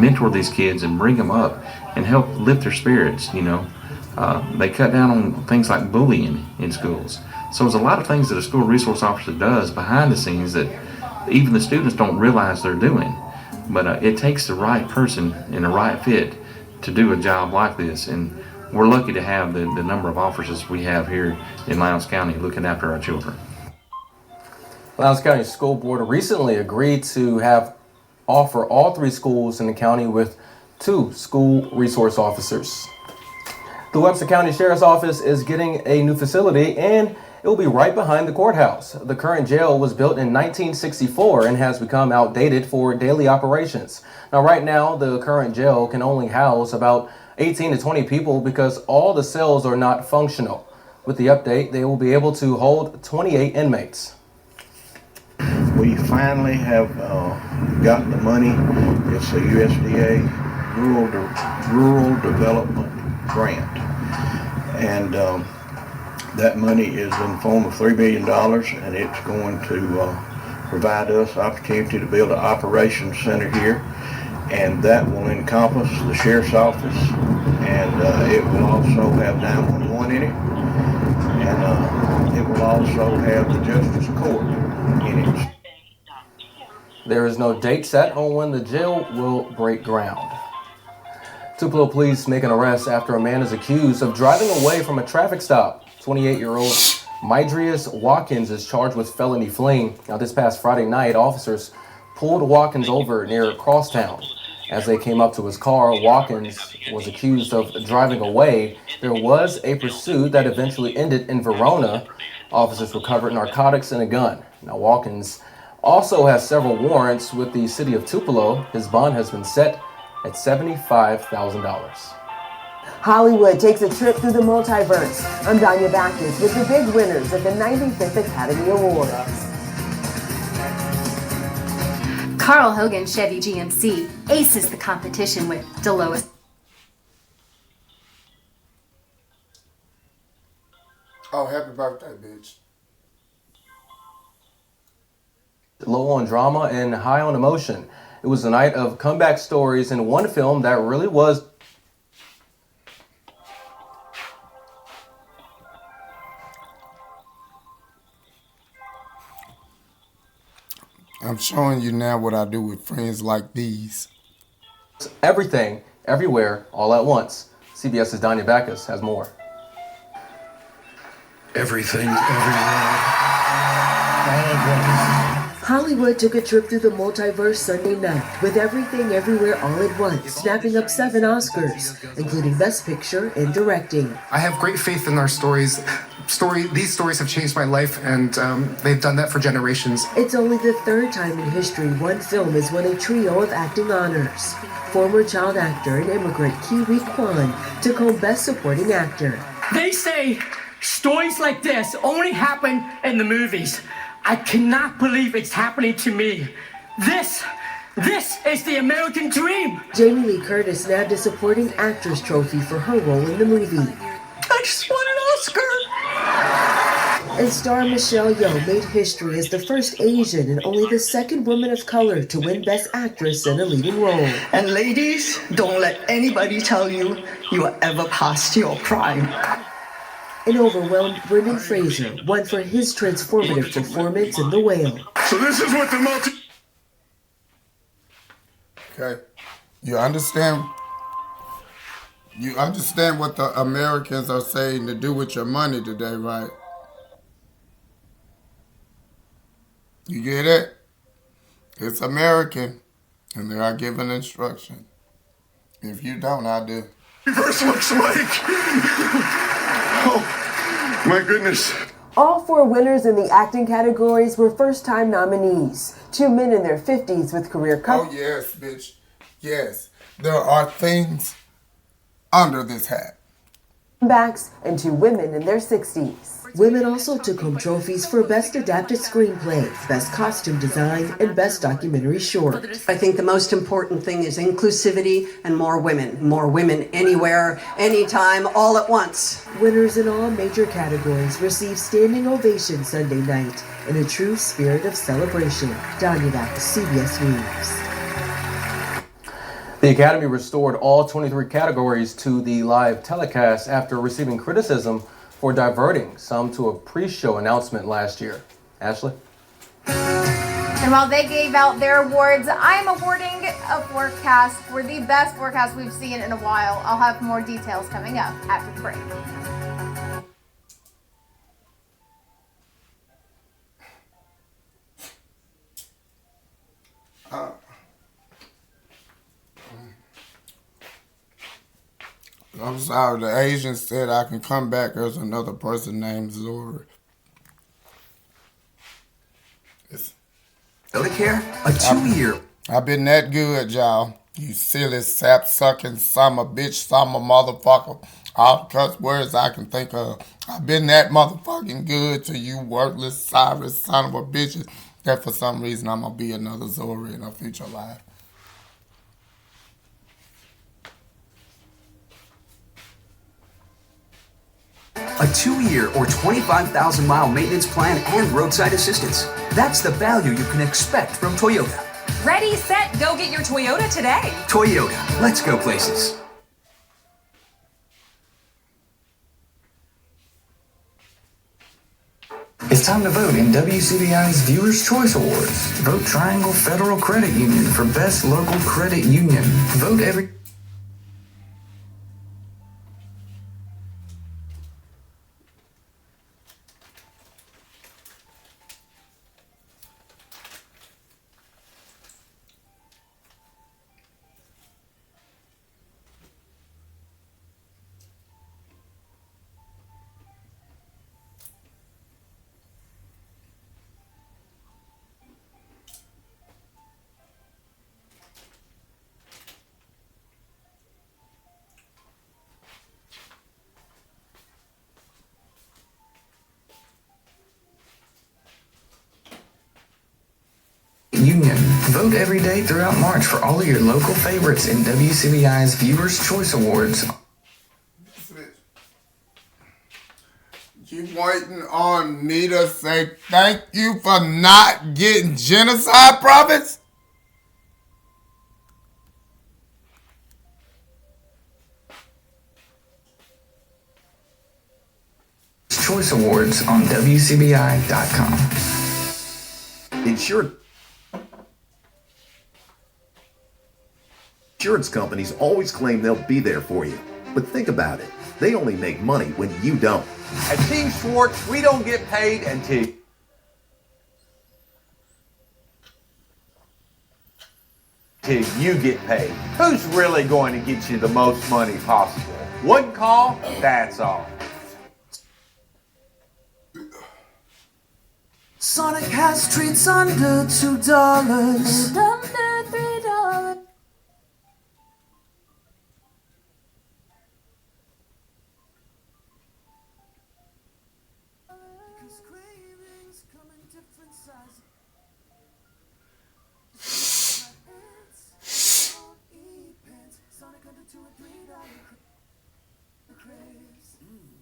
Speaker 9: mentor these kids and bring them up and help lift their spirits. They cut down on things like bullying in schools. So there's a lot of things that a school resource officer does behind the scenes that even the students don't realize they're doing. But it takes the right person and the right fit to do a job like this, and we're lucky to have the number of officers we have here in Lowndes County looking after our children.
Speaker 4: Lowndes County School Board recently agreed to offer all 3 schools in the county with 2 school resource officers. The Webster County Sheriff's Office is getting a new facility, and it will be right behind the courthouse. The current jail was built in 1964 and has become outdated for daily operations. Now, right now, the current jail can only house about 18 to 20 people because all the cells are not functional. With the update, they will be able to hold 28 inmates.
Speaker 10: We finally have got the money. It's a USDA Rural Development Grant. And that money is in the form of $3 billion, and it's going to provide us the opportunity to build an operations center here. And that will encompass the sheriff's office, and it will also have 911 in it, and it will also have the justice court in it.
Speaker 4: There is no date set on when the jail will break ground. Tupelo police make an arrest after a man is accused of driving away from a traffic stop. 28-year-old Mydrius Watkins is charged with felony fleeing. Now, this past Friday night, officers pulled Watkins over near Crosstown. As they came up to his car, Watkins was accused of driving away. There was a pursuit that eventually ended in Verona. Officers recovered narcotics and a gun. Now, Watkins also has several warrants with the city of Tupelo. His bond has been set at $75,000.
Speaker 11: Hollywood takes a trip through the multiverse. I'm Danya Backus with the big winners of the 95th Academy Awards.
Speaker 12: Carl Hogan Chevy GMC aces the competition with Delois.
Speaker 1: Oh, happy birthday, bitch.
Speaker 4: Low on drama and high on emotion. It was a night of comeback stories in one film that really was.
Speaker 1: I'm showing you now what I do with friends like these.
Speaker 4: Everything, everywhere, all at once. CBS's Danya Backus has more.
Speaker 13: Everything, everywhere, all at once.
Speaker 11: Hollywood took a trip through the multiverse Sunday night with Everything Everywhere All at Once, snapping up 7 Oscars, including Best Picture and Directing.
Speaker 14: I have great faith in our stories. These stories have changed my life, and they've done that for generations.
Speaker 11: It's only the 3rd time in history one film has won a trio of acting honors. Former child actor and immigrant Ki-Huy Kwan took home Best Supporting Actor.
Speaker 15: They say stories like this only happen in the movies. I cannot believe it's happening to me. This is the American dream.
Speaker 11: Jamie Lee Curtis nabbed a Supporting Actress trophy for her role in the movie.
Speaker 15: I just won an Oscar.
Speaker 11: And star Michelle Yeoh made history as the first Asian and only the 2nd woman of color to win Best Actress in a leading role.
Speaker 15: And ladies, don't let anybody tell you you are ever past your prime.
Speaker 11: An overwhelmed Brendan Fraser won for his transformative performance in The Whale.
Speaker 13: So this is what the
Speaker 1: Okay. You understand what the Americans are saying to do with your money today, right? You get it? It's American, and they are giving instruction. If you don't, I do.
Speaker 13: universe looks like. Oh, my goodness.
Speaker 11: All 4 winners in the acting categories were first-time nominees. 2 men in their 50s with career
Speaker 1: Oh, yes, bitch. Yes. There are things under this hat.
Speaker 11: comebacks and 2 women in their 60s. Women also took home trophies for Best Adapted Screenplay, Best Costume Design, and Best Documentary Short.
Speaker 16: I think the most important thing is inclusivity and more women. More women anywhere, anytime, all at once.
Speaker 11: Winners in all major categories received standing ovations Sunday night in a true spirit of celebration. Danya Backus, CBS News.
Speaker 4: The Academy restored all 23 categories to the live telecast after receiving criticism for diverting some to a pre-show announcement last year. Ashley?
Speaker 8: And while they gave out their awards, I'm awarding a forecast for the best forecast we've seen in a while. I'll have more details coming up after the break.
Speaker 1: I'm sorry, the agent said I can come back. There's another person named Zori.
Speaker 17: Medicare, a 2-year.
Speaker 1: I've been that good, y'all. You silly, sap-sucking, summer bitch, summer motherfucker. All the cuss words I can think of. I've been that motherfucking good to you worthless, sorry son of a bitches that for some reason I'm going to be another Zori in a future life.
Speaker 17: A 2-year or 25,000-mile maintenance plan and roadside assistance. That's the value you can expect from Toyota.
Speaker 18: Ready, set, go get your Toyota today.
Speaker 17: Toyota, let's go places. It's time to vote in WCBI's Viewers' Choice Awards. Vote Triangle Federal Credit Union for Best Local Credit Union. Vote every... Union. Vote every day throughout March for all of your local favorites in WCBI's Viewers' Choice Awards.
Speaker 1: You waiting on me to say thank you for not getting genocide profits?
Speaker 17: Choice Awards on WCBI.com.
Speaker 19: Insurance companies always claim they'll be there for you. But think about it. They only make money when you don't.
Speaker 20: At Team Schwartz, we don't get paid until you get paid. Who's really going to get you the most money possible? One call, that's all.
Speaker 17: Sonic has treats under $2. Under $3.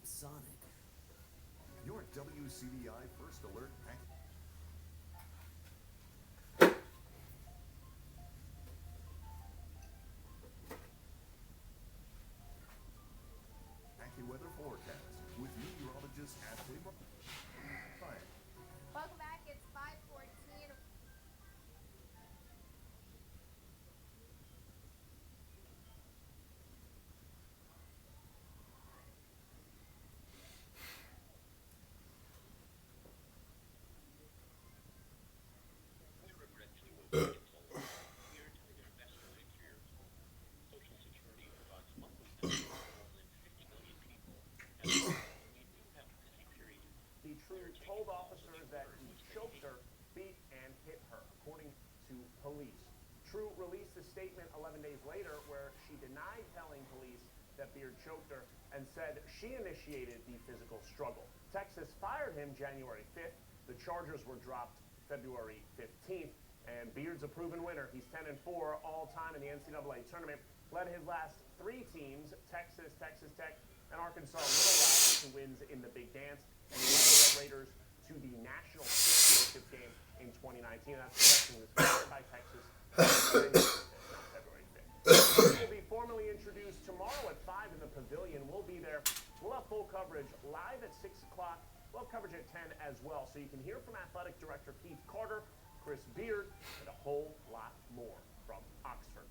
Speaker 19: Sonic. Your WCBI First Alert AccuWeather forecast with meteorologist Ashley Bryant.
Speaker 8: Welcome back. It's 5:14.
Speaker 21: The true told officers that he choked her, beat, and hit her, according to police. True released a statement 11 days later where she denied telling police that Beard choked her and said she initiated the physical struggle. Texas fired him January 5th. The charges were dropped February 15th. And Beard's a proven winner. He's 10-4 all time in the NCAA tournament. Led his last three teams, Texas, Texas Tech, and Arkansas Little Rock, to wins in the Big Dance. And he led the Red Raiders to the national championship game in 2019. That's the selection was fired by Texas not February 5th. He will be formally introduced tomorrow at 5 in the Pavilion. We'll be there. We'll have full coverage live at 6 o'clock. We'll have coverage at 10 as well. So you can hear from Athletic Director Keith Carter, Chris Beard, and a whole lot more from Oxford.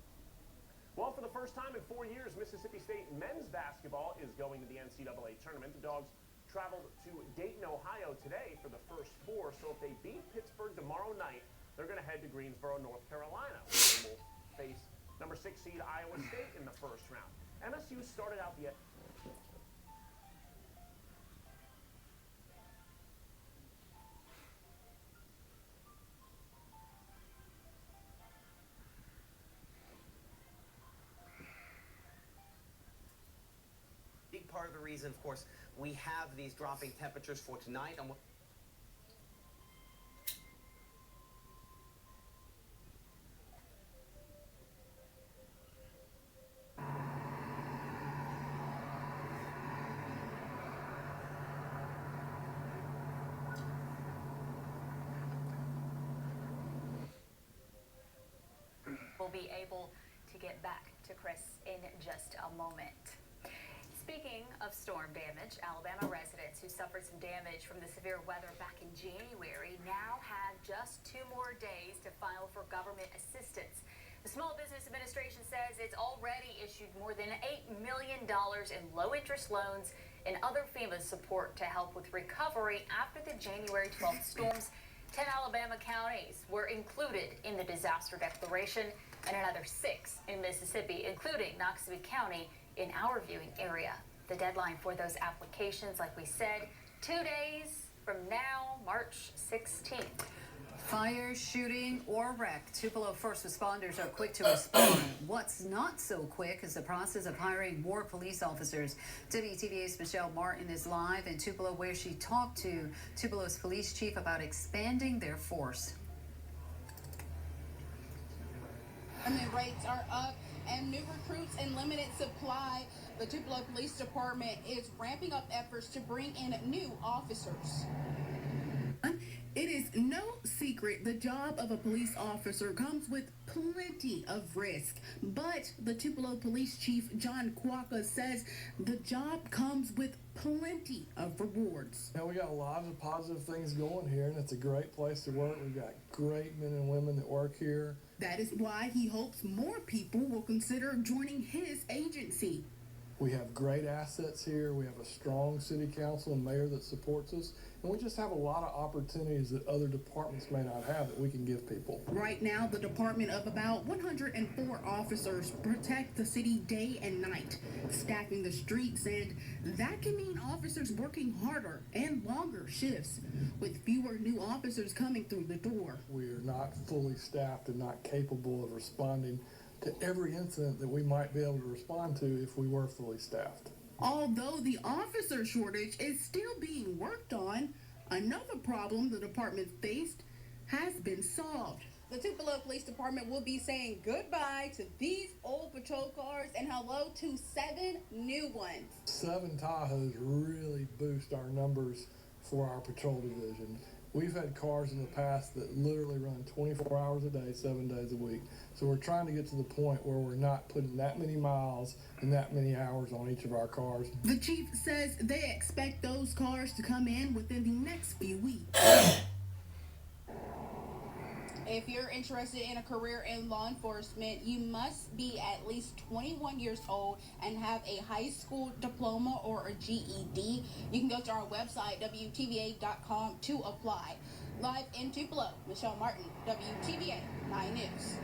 Speaker 21: Well, for the first time in 4 years, Mississippi State men's basketball is going to the NCAA tournament. The Dogs traveled to Dayton, Ohio today for the first four. So if they beat Pittsburgh tomorrow night, they're going to head to Greensboro, North Carolina, where they will face number 6 seed Iowa State in the first round. MSU started out the
Speaker 22: big part of the reason, of course, we have these dropping temperatures for tonight.
Speaker 23: We'll be able to get back to Chris in just a moment.
Speaker 2: Speaking of storm damage, Alabama residents who suffered some damage from the severe weather back in January now have just 2 more days to file for government assistance. The Small Business Administration says it's already issued more than $8 million in low-interest loans and other FEMA support to help with recovery after the January 12th storms. 10 Alabama counties were included in the disaster declaration, and another 6 in Mississippi, including Knoxville County, in our viewing area. The deadline for those applications, like we said, 2 days from now, March 16th.
Speaker 6: Fire, shooting, or wreck, Tupelo first responders are quick to respond. What's not so quick is the process of hiring more police officers. WTVA's Michelle Martin is live in Tupelo, where she talked to Tupelo's police chief about expanding their force.
Speaker 23: Employment rates are up and new recruits in limited supply. The Tupelo Police Department is ramping up efforts to bring in new officers.
Speaker 24: It is no secret the job of a police officer comes with plenty of risk, but the Tupelo Police Chief John Quaka says the job comes with plenty of rewards.
Speaker 25: We got a lot of positive things going here, and it's a great place to work. We've got great men and women that work here.
Speaker 24: That is why he hopes more people will consider joining his agency.
Speaker 25: We have great assets here. We have a strong city council and mayor that supports us. And we just have a lot of opportunities that other departments may not have that we can give people.
Speaker 24: Right now, the department of about 104 officers protect the city day and night, staffing the streets, and that can mean officers working harder and longer shifts, with fewer new officers coming through the door.
Speaker 25: We are not fully staffed and not capable of responding to every incident that we might be able to respond to if we were fully staffed.
Speaker 24: Although the officer shortage is still being worked on, another problem the department faced has been solved.
Speaker 23: The Tupelo Police Department will be saying goodbye to these old patrol cars and hello to 7 new ones.
Speaker 25: 7 Tahoes really boost our numbers for our patrol division. We've had cars in the past that literally run 24 hours a day, 7 days a week. So we're trying to get to the point where we're not putting that many miles and that many hours on each of our cars.
Speaker 24: The chief says they expect those cars to come in within the next few weeks.
Speaker 23: If you're interested in a career in law enforcement, you must be at least 21 years old and have a high school diploma or a GED. You can go to our website, WTVA.com, to apply. Live in Tupelo, Michelle Martin, WTVA 9 News.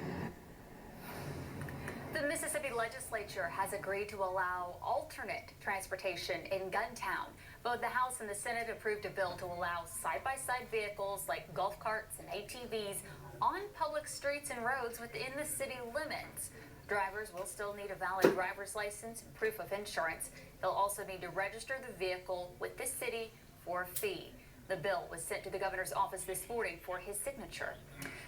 Speaker 2: The Mississippi legislature has agreed to allow alternate transportation in Guntown. Both the House and the Senate approved a bill to allow side-by-side vehicles like golf carts and ATVs on public streets and roads within the city limits. Drivers will still need a valid driver's license and proof of insurance. They'll also need to register the vehicle with the city for a fee. The bill was sent to the governor's office this morning for his signature.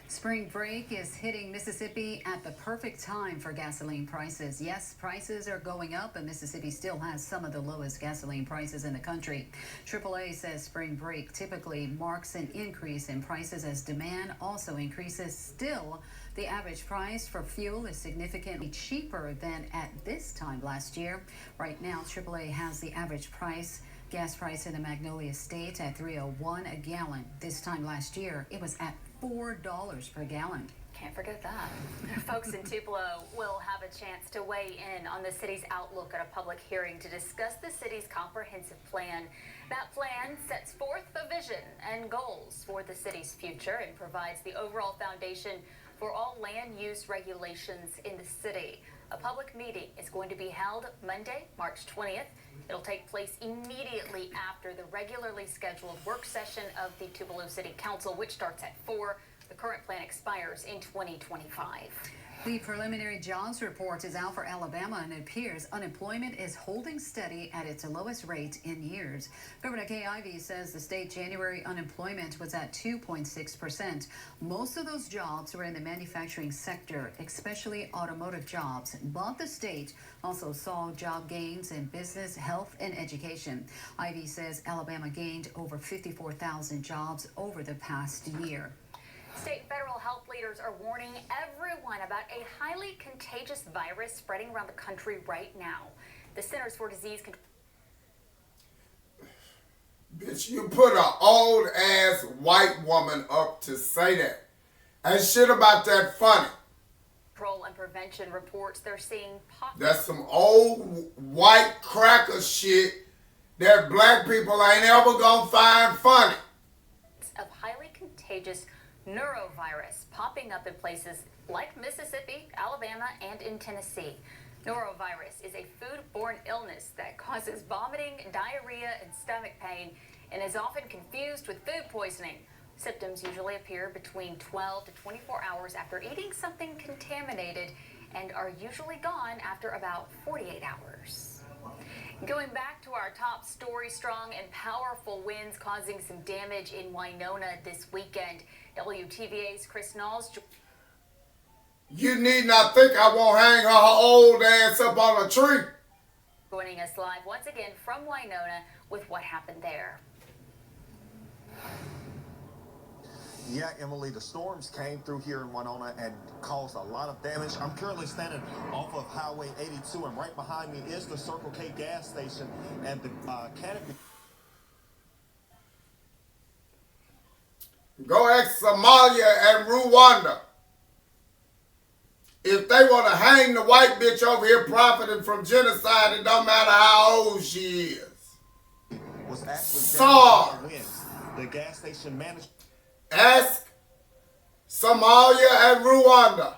Speaker 6: Spring break is hitting Mississippi at the perfect time for gasoline prices. Yes, prices are going up, and Mississippi still has some of the lowest gasoline prices in the country. AAA says spring break typically marks an increase in prices as demand also increases. Still, the average price for fuel is significantly cheaper than at this time last year. Right now, AAA has the average gas price in the Magnolia State at $3.01 a gallon. This time last year, it was at $4 per gallon.
Speaker 2: Can't forget that. Folks in Tupelo will have a chance to weigh in on the city's outlook at a public hearing to discuss the city's comprehensive plan. That plan sets forth a vision and goals for the city's future and provides the overall foundation for all land use regulations in the city. A public meeting is going to be held Monday, March 20th. It'll take place immediately after the regularly scheduled work session of the Tupelo City Council, which starts at 4. The current plan expires in 2025.
Speaker 6: The preliminary jobs report is out for Alabama, and it appears unemployment is holding steady at its lowest rate in years. Governor Kay Ivey says the state January unemployment was at 2.6%. Most of those jobs were in the manufacturing sector, especially automotive jobs. But the state also saw job gains in business, health, and education. Ivey says Alabama gained over 54,000 jobs over the past year.
Speaker 2: State and federal health leaders are warning everyone about a highly contagious virus spreading around the country right now. The Centers for Disease Control.
Speaker 1: Bitch, you put an old ass white woman up to say that. Ain't shit about that funny.
Speaker 2: Control and Prevention reports they're seeing pockets.
Speaker 1: That's some old white cracker shit that black people ain't ever gonna find funny.
Speaker 2: Of highly contagious neurovirus popping up in places like Mississippi, Alabama, and in Tennessee. Norovirus is a food-borne illness that causes vomiting, diarrhea, and stomach pain, and is often confused with food poisoning. Symptoms usually appear between 12 to 24 hours after eating something contaminated and are usually gone after about 48 hours. Going back to our top story, strong and powerful winds causing some damage in Winona this weekend. WTVA's Chris Knowles.
Speaker 1: You need not think I won't hang her old ass up on a tree.
Speaker 2: Joining us live once again from Winona with what happened there.
Speaker 3: Yeah, Emily, the storms came through here in Winona and caused a lot of damage. I'm currently standing off of Highway 82, and right behind me is the Circle K gas station and the canopy.
Speaker 1: Go ask Somalia and Rwanda. If they want to hang the white bitch over here profiting from genocide, it don't matter how old she is.
Speaker 3: Was actually
Speaker 1: SARS.
Speaker 3: The gas station manager.
Speaker 1: Ask Somalia and Rwanda.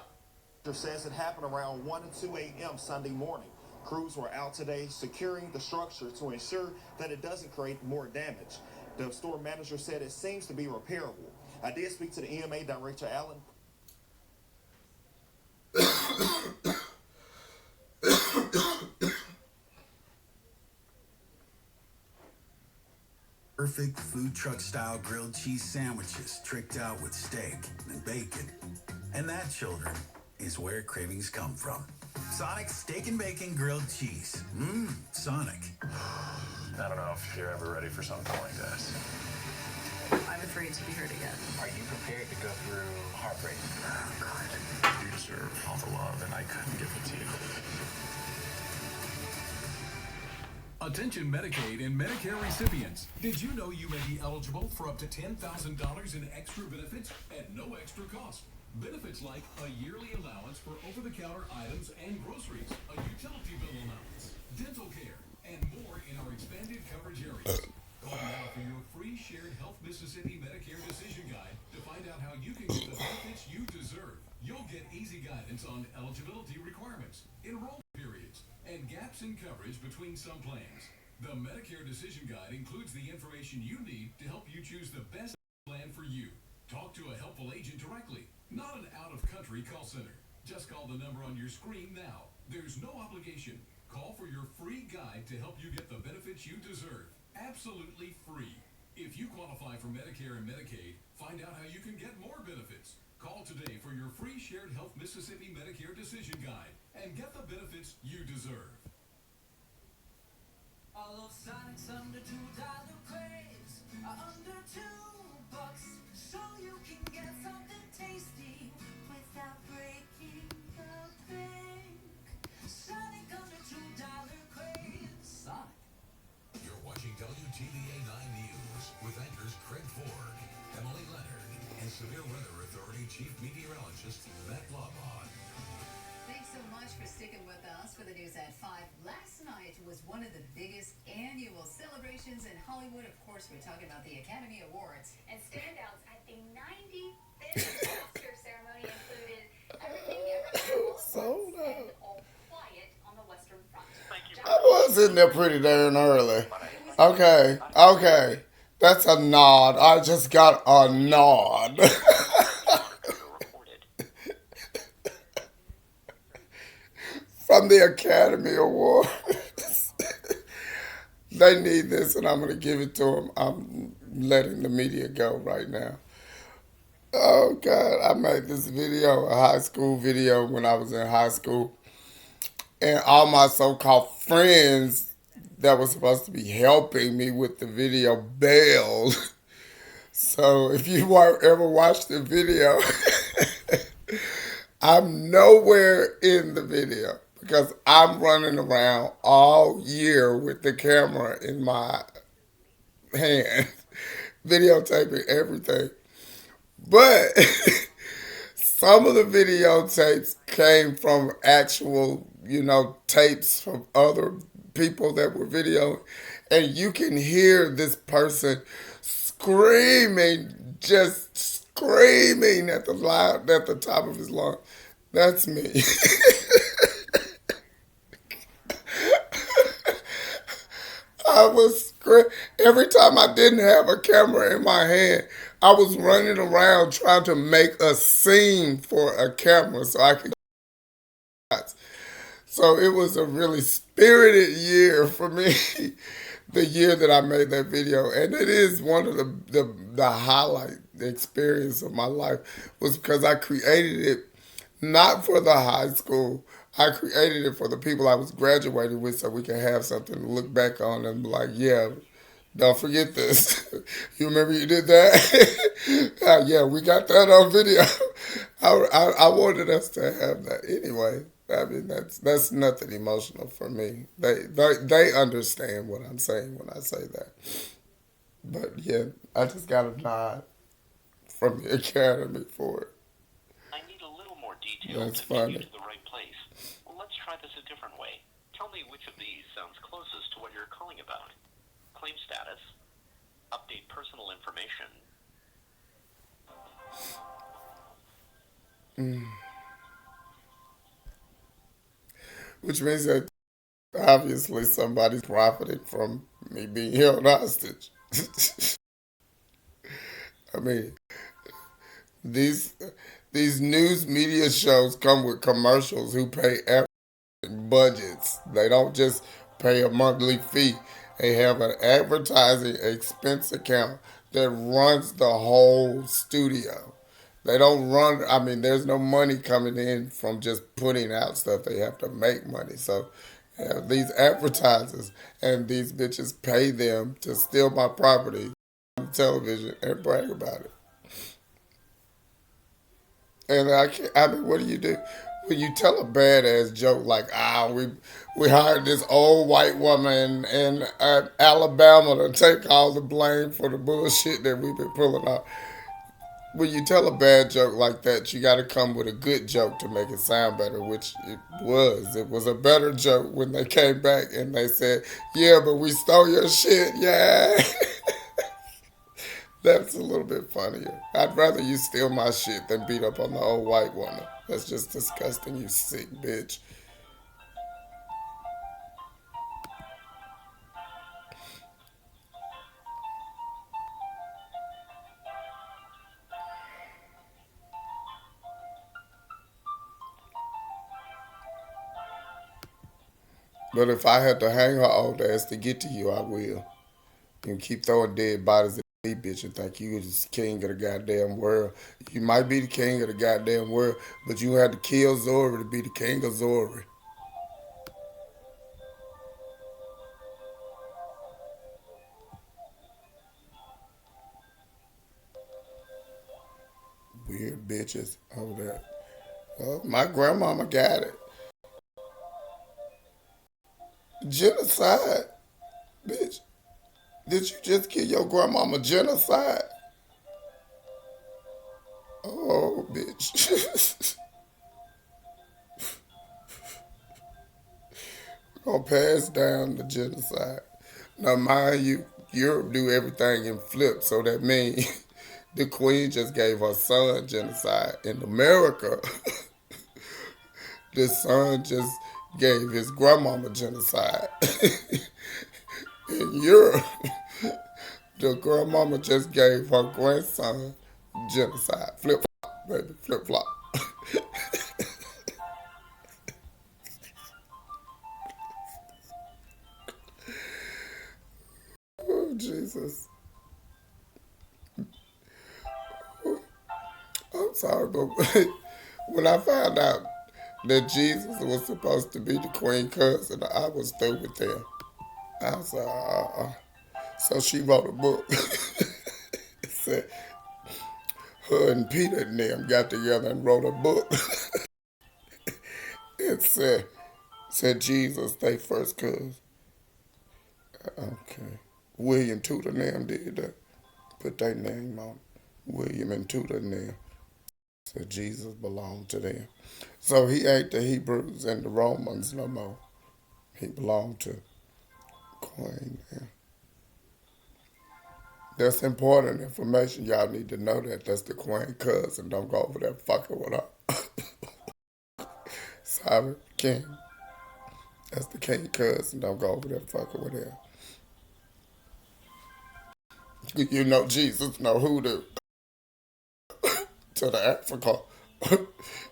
Speaker 3: Says it happened around 1 to 2 a.m. Sunday morning. Crews were out today securing the structure to ensure that it doesn't create more damage. The store manager said it seems to be repairable. I did speak to the EMA director, Alan.
Speaker 5: Perfect food truck style grilled cheese sandwiches tricked out with steak and bacon. And that, children, is where cravings come from. Sonic steak and bacon grilled cheese. Sonic.
Speaker 7: I don't know if you're ever ready for something like this.
Speaker 6: I'm afraid to be hurt again.
Speaker 7: Are you prepared to go through heartbreak? Oh, God. You deserve all the love, and I couldn't give it to you.
Speaker 9: Attention Medicaid and Medicare recipients. Did you know you may be eligible for up to $10,000 in extra benefits at no extra cost? Benefits like a yearly allowance for over-the-counter items and groceries, a utility bill allowance, dental care, and more in our expanded coverage areas. Call now for your free shared Health Mississippi Medicare Decision Guide to find out how you can get the benefits you deserve. You'll get easy guidance on eligibility requirements, enrollment periods, and gaps in coverage between some plans. The Medicare Decision Guide includes the information you need to help you choose the best plan for you. Talk to a helpful agent directly, not an out-of-country call center. Just call the number on your screen now. There's no obligation. Call for your free guide to help you get the benefits you deserve. Absolutely free. If you qualify for Medicare and Medicaid, find out how you can get more benefits. Call today for your free shared Health Mississippi Medicare Decision Guide and get the benefits you deserve.
Speaker 10: All of Sonic's under $2 craves are under $2, so you can get something tasty without breaking the bank. Sonic under $2 craves. Sonic.
Speaker 9: You're watching WTVA 9 News with anchors Craig Ford, Emily Leonard, and Severe Weather Authority Chief Meteorologist Matt Laubon.
Speaker 6: Thanks so much for sticking with us for the news at 5. Last night was one of the biggest annual celebrations in Hollywood. Of course, we're talking about the Academy Awards.
Speaker 2: And standouts at the 95th Oscar ceremony included Everything Everywhere
Speaker 1: So
Speaker 2: and All Quiet on the Western Front.
Speaker 1: I was in there pretty darn early. Okay. That's a nod. I just got a nod. From the Academy Awards. They need this, and I'm going to give it to them. I'm letting the media go right now. Oh, God. I made this video, a high school video, when I was in high school. And all my so-called friends that were supposed to be helping me with the video bailed. So if you ever watched the video, I'm nowhere in the video. because I'm running around all year with the camera in my hand, videotaping everything. But some of the videotapes came from actual, tapes from other people that were videoing. And you can hear this person screaming, just screaming at the top of his lungs. That's me. I was every time I didn't have a camera in my hand, I was running around trying to make a scene for a camera so I could. So it was a really spirited year for me, the year that I made that video, and it is one of the highlight experience of my life was because I created it not for the high school. I created it for the people I was graduating with, so we can have something to look back on and be like, yeah, don't forget this. You remember you did that? Yeah, we got that on video. I wanted us to have that anyway. I mean, that's nothing emotional for me. They understand what I'm saying when I say that. But yeah, I just got a nod from the academy for it.
Speaker 12: I need a little more detail
Speaker 1: That's
Speaker 12: to get you
Speaker 1: funny.
Speaker 12: to the right place. Well, let's try this a different way. Tell me which of these sounds closest to what you're calling about. Claim status, update personal information.
Speaker 1: Which means that obviously somebody's profiting from me being held hostage. I mean, these these news media shows come with commercials who pay budgets. They don't just pay a monthly fee. They have an advertising expense account that runs the whole studio. They don't run, I mean, there's no money coming in from just putting out stuff. They have to make money. So these advertisers and these bitches pay them to steal my property on television and brag about it. And I can't, I mean, what do you do? When you tell a badass joke like, we hired this old white woman in Alabama to take all the blame for the bullshit that we've been pulling off. When you tell a bad joke like that, you got to come with a good joke to make it sound better, which it was. It was a better joke when they came back and they said, yeah, but we stole your shit, yeah. That's a little bit funnier. I'd rather you steal my shit than beat up on the old white woman. That's just disgusting, you sick bitch. But if I had to hang her old ass to get to you, I will. You keep throwing dead bodies at me, bitch, and think you was the king of the goddamn world. You might be the king of the goddamn world, but you had to kill Zori to be the king of Zori. Weird bitches over there. Well, my grandmama got it. Genocide, bitch. Did you just kill your grandmama genocide? Oh, bitch. Gonna pass down the genocide. Now, mind you, Europe do everything in flip, so that means the queen just gave her son genocide. In America, the son just gave his grandmama genocide. In Europe, the grandmama just gave her grandson genocide. Flip flop, baby, flip flop. Oh, Jesus. I'm sorry, but when I found out that Jesus was supposed to be the queen cousin, I was through with him. I was like, So she wrote a book. It said, her and Peter and them got together and wrote a book. It said, Said Jesus, they first cuz. Okay. William Tudor and them did that. Put their name on it. William and Tudor and them. Said Jesus belonged to them. So he ain't the Hebrews and the Romans no more. He belonged to Queen. Yeah. That's important information. Y'all need to know that. That's the Queen cousin. Don't go over there fucking with her. Sorry, King. That's the King cousin. Don't go over there fucking with her. You know Jesus know hoodoo to the Africa.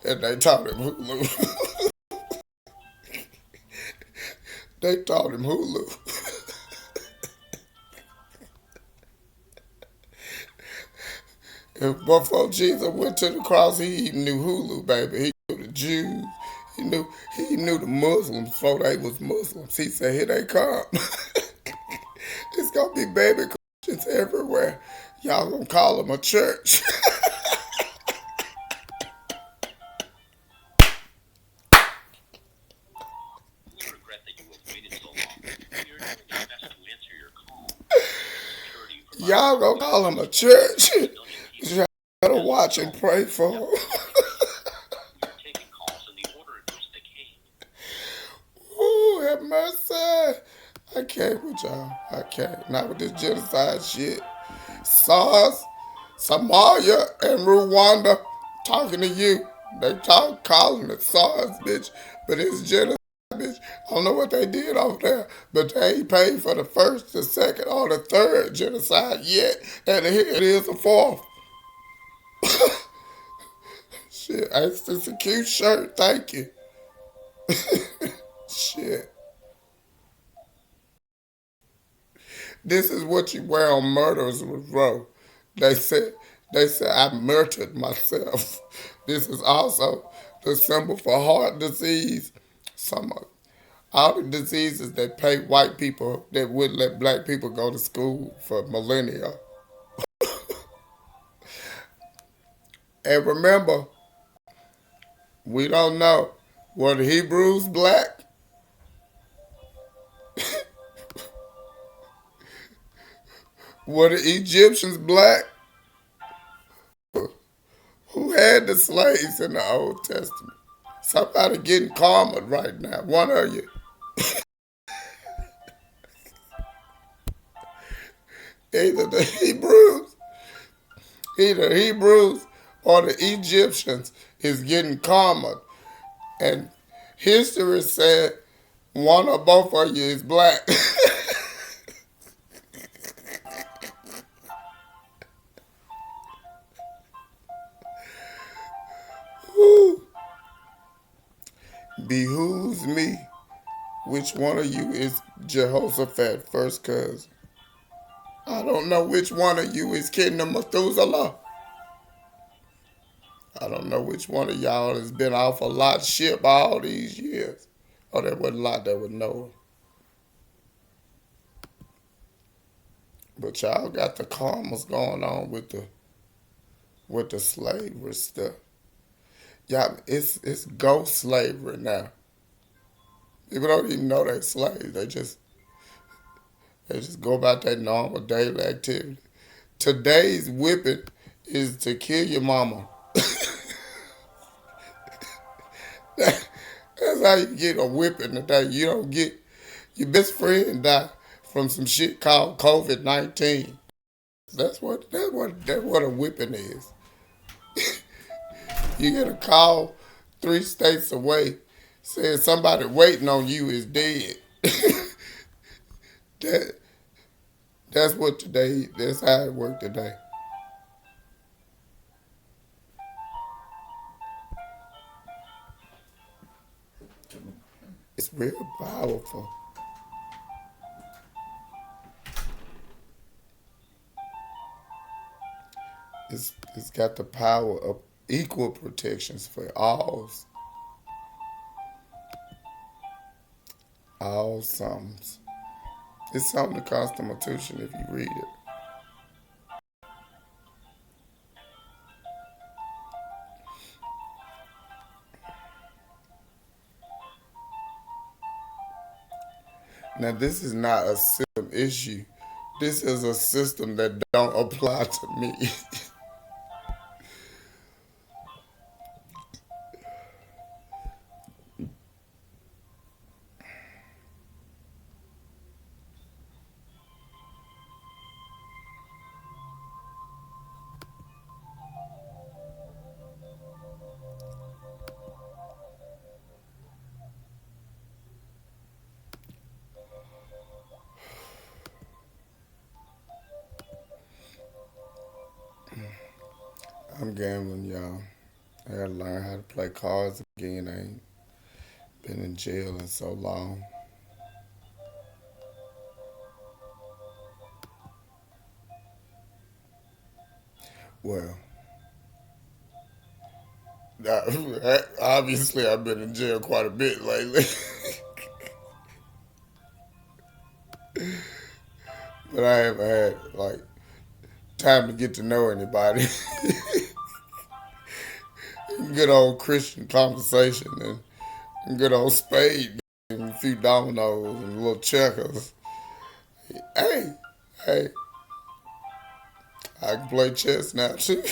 Speaker 1: And they taught him Hulu. They taught him Hulu. And before Jesus went to the cross, he knew Hulu, baby. He knew the Jews. He knew the Muslims before they was Muslims. He said, here they come. It's gonna be baby Christians everywhere. Y'all gonna call them a church. Y'all gonna call them a church. Y'all better watch and pray for them. Ooh, have mercy. I can't with y'all. I can't. Not with this genocide shit. SARS, Somalia, and Rwanda talking to you. They calling it SARS, bitch. But it's genocide, bitch. I don't know what they did over there, but they ain't paid for the first, the second, or the third genocide yet. And here it is, the fourth. Shit, it's a cute shirt. Thank you. Shit. This is what you wear on Murderers Row. They said, I murdered myself. This is also the symbol for heart disease. Some of all the diseases that pay white people that wouldn't let black people go to school for millennia. And remember, we don't know. Were the Hebrews black? Were the Egyptians black? Who had the slaves in the Old Testament? Somebody getting karma right now. One of you. Either Hebrews or the Egyptians is getting karma. And history said one or both of you is black. Behooves me. Which one of you is Jehoshaphat, first cousin? I don't know which one of you is King of Methuselah. I don't know which one of y'all has been off a lot ship all these years. Oh, there wasn't a lot that would know. But y'all got the karmas going on with the slavery stuff. Y'all, it's ghost slavery now. People don't even know they're slaves. They just go about their normal daily activity. Today's whipping is to kill your mama. That's how you get a whipping today. You don't get your best friend die from some shit called COVID-19. That's what a whipping is. You get a call 3 states away saying somebody waiting on you is dead. that that's what today. That's how it worked today. It's real powerful. It's got the power of equal protections for all sums. It's on the Constitution if you read it. Now this is not a system issue. This is a system that don't apply to me. I'm gambling, y'all. I gotta learn how to play cards again. I ain't been in jail in so long. Well, obviously I've been in jail quite a bit lately. But I haven't had like time to get to know anybody. Good old Christian conversation and good old spade and a few dominoes and little checkers. Hey, hey, I can play chess now too.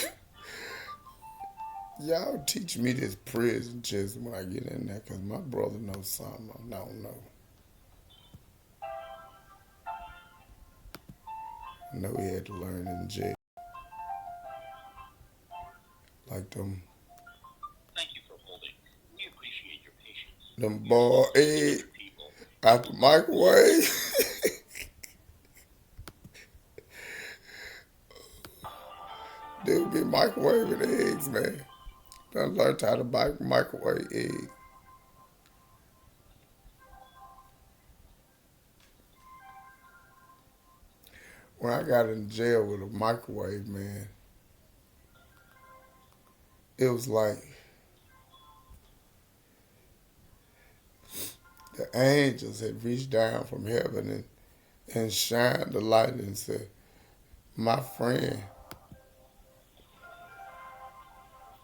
Speaker 1: Y'all teach me this prison chess when I get in there, cause my brother knows something I don't know. I know he had to learn in jail, like
Speaker 12: Thank you for holding. We appreciate your patience.
Speaker 1: them boiled egg out the microwave. They would be microwaving eggs, man. I learned how to microwave eggs. When I got in jail with a microwave, man, it was like the angels had reached down from heaven and shined the light and said, my friend,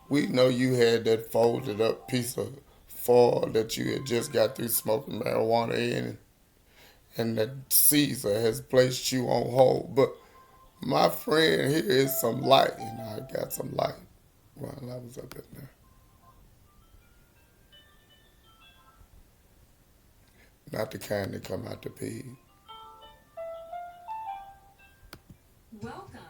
Speaker 1: we know you had that folded up piece of foil that you had just got through smoking marijuana in, and that Caesar has placed you on hold. But my friend, here is some light. And I got some light while I was up in there. Not the kind that come out the pig.
Speaker 18: Welcome.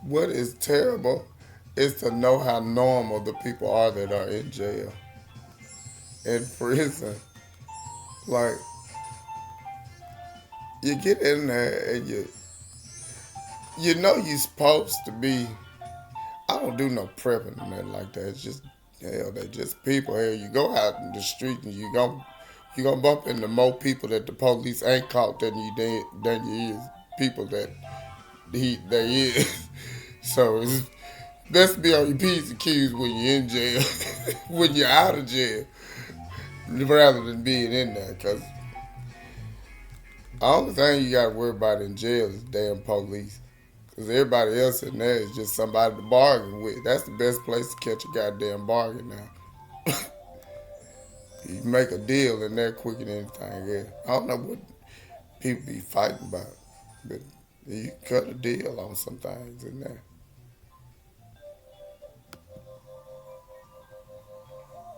Speaker 1: What is terrible is to know how normal the people are that are in jail, in prison. Like, you get in there and you know you're supposed to be. I don't do no prepping or nothing like that. It's just hell, they just people. Hell, you go out in the street and you gonna bump into more people that the police ain't caught than you is people that they is. So it's best to be on your P's and Q's when you're in jail, when you're out of jail, rather than being in there. Cause the only thing you got to worry about in jail is damn police. Because everybody else in there is just somebody to bargain with. That's the best place to catch a goddamn bargain now. You make a deal in there quicker than anything else. I don't know what people be fighting about, but you cut a deal on some things in there.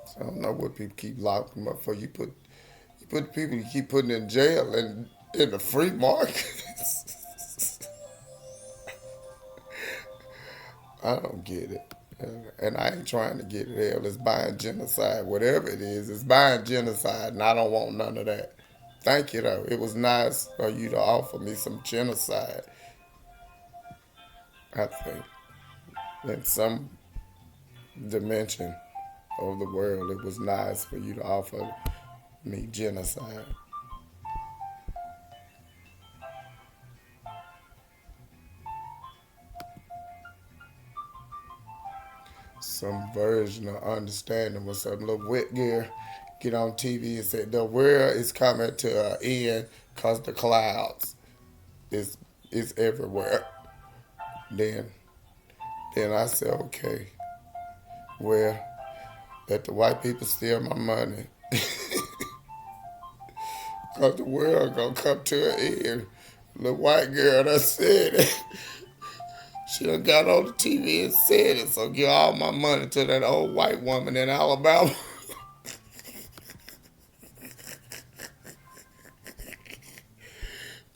Speaker 1: So I don't know what people keep locking them up for. You put people you keep putting in jail and in the free market. I don't get it. And I ain't trying to get it. Hell, it's buying genocide. Whatever it is, it's buying genocide, and I don't want none of that. Thank you, though. It was nice for you to offer me some genocide, I think. In some dimension of the world, it was nice for you to offer me genocide. Some version of understanding with some little wet gear get on TV and say the world is coming to an end because the clouds is everywhere. Then Then I said, okay, well, let the white people steal my money. Because the world gonna come to an end. The white girl that said it. She done got on the TV and said it. So give all my money to that old white woman in Alabama.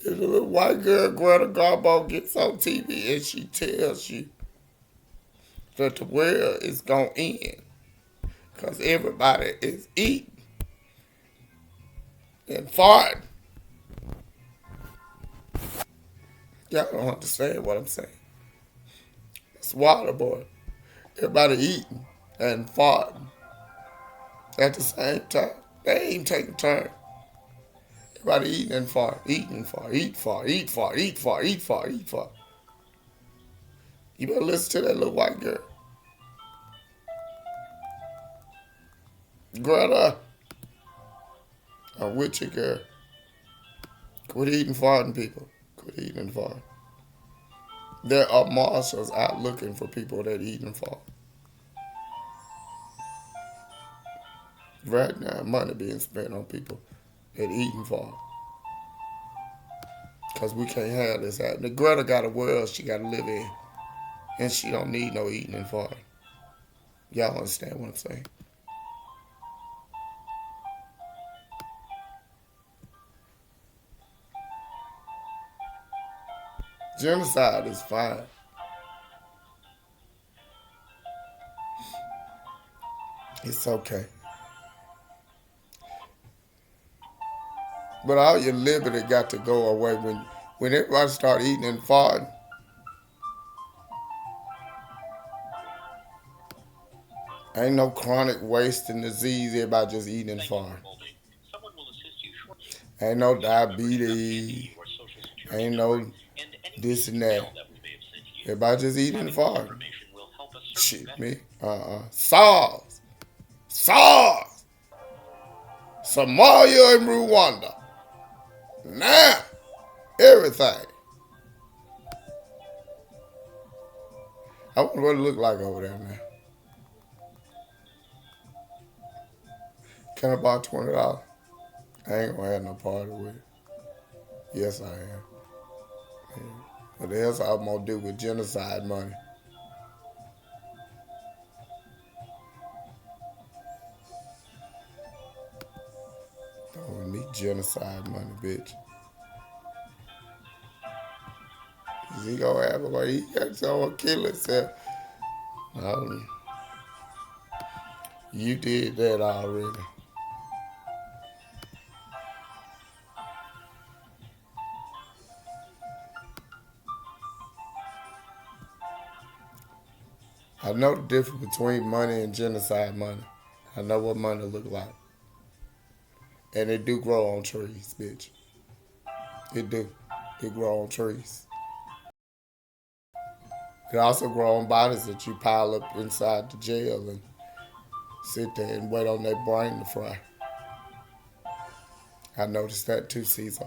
Speaker 1: And the little white girl, Greta Garbo, gets on TV and she tells you that the world is gonna end. Because everybody is eating and farting. Y'all don't understand what I'm saying. It's water, boy. Everybody eating and farting at the same time. They ain't taking turn. Everybody eating and fart, eating and fart, eat fart, eat fart, eat fart, eat fart, eat fart. You better listen to that little white girl. Greta, I'm with you, girl. Quit eating farting, people. Quit eating and farting. There are marshals out looking for people that eat and fart. Right now, money being spent on people that eat and fart. Because we can't have this happening. Greta got a world she got to live in. And she don't need no eating and farting. Y'all understand what I'm saying? Genocide is fine. It's okay. But all your liberty got to go away when everybody start eating and farting. Ain't no chronic waste and disease. Everybody just eating and farting. Ain't no diabetes. Ain't no this and that. Everybody just eating and farting. Shit, me. SARS. SARS. Somalia and Rwanda. Now, everything. I wonder what it look like over there now. Can I borrow $20? I ain't gonna have no party with it. Yes, I am. Yeah. But else I'm gonna do with genocide money. Don't me genocide money, bitch. He gonna have a he got someone kill himself. You did that already. I know the difference between money and genocide money. I know what money look like. And it do grow on trees, bitch. It do. It grow on trees. It also grow on bodies that you pile up inside the jail and sit there and wait on their brain to fry. I noticed that too, Caesar.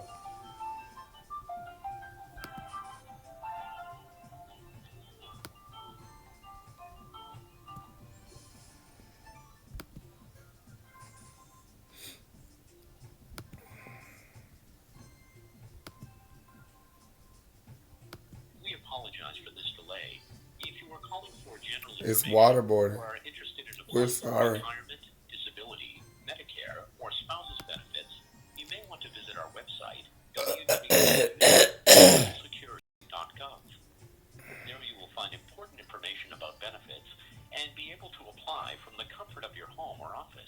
Speaker 12: We apologize for this delay. If you are calling for general
Speaker 1: It's
Speaker 12: information
Speaker 1: waterboarding.
Speaker 12: or are interested in
Speaker 1: We're
Speaker 12: applying for
Speaker 1: sorry.
Speaker 12: retirement, disability, Medicare, or spouse's benefits, you may want to visit our website, www.socialsecurity.gov. There you will find important information about benefits and be able to apply from the comfort of your home or office.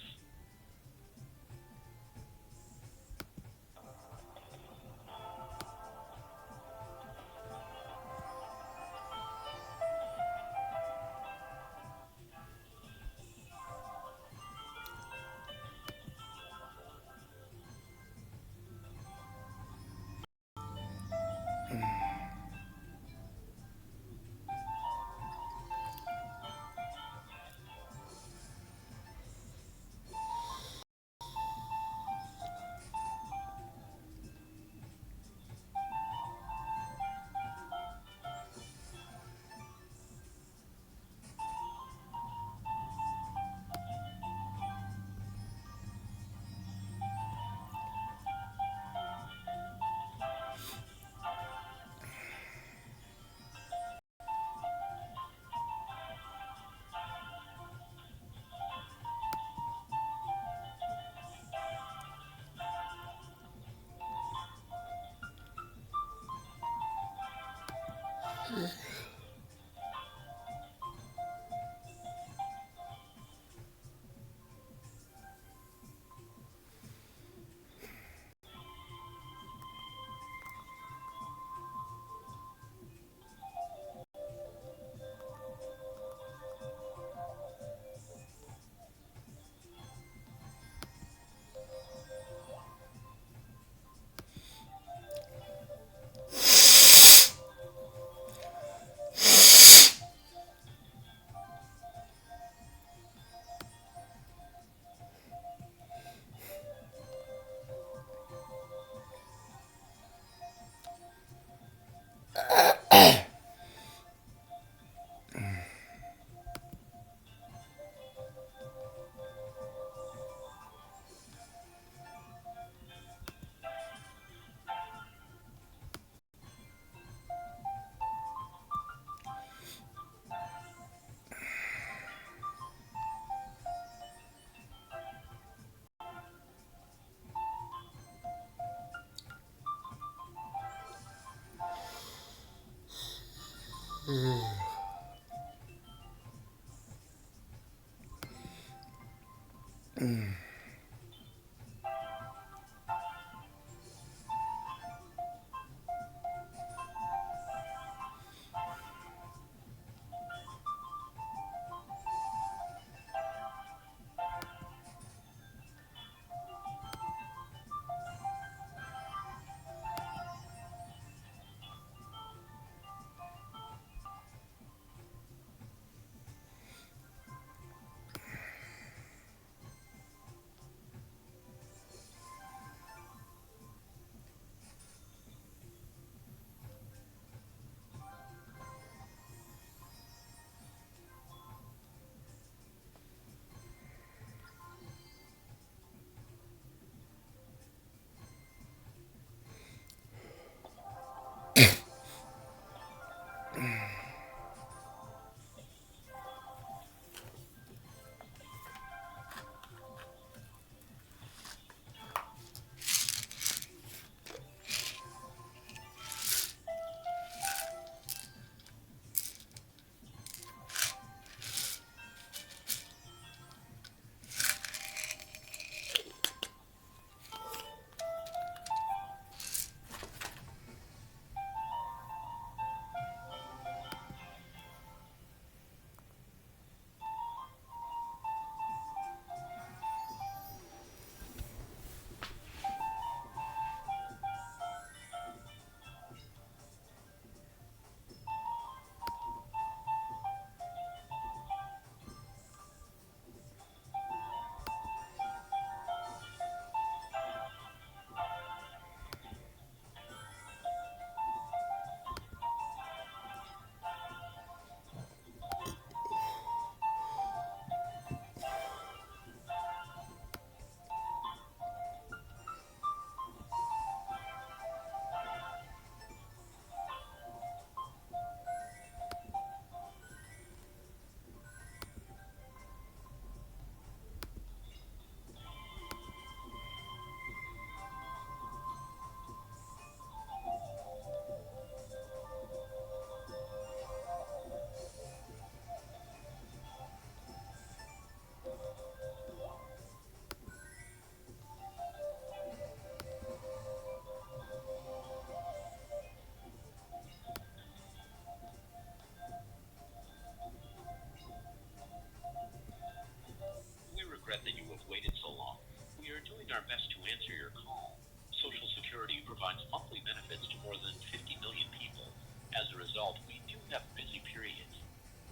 Speaker 12: We regret that you have waited so long. We are doing our best to answer your call. Social Security provides monthly benefits to more than 50 million people. As a result, we do have busy periods.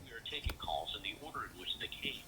Speaker 12: We are taking calls in the order in which they came.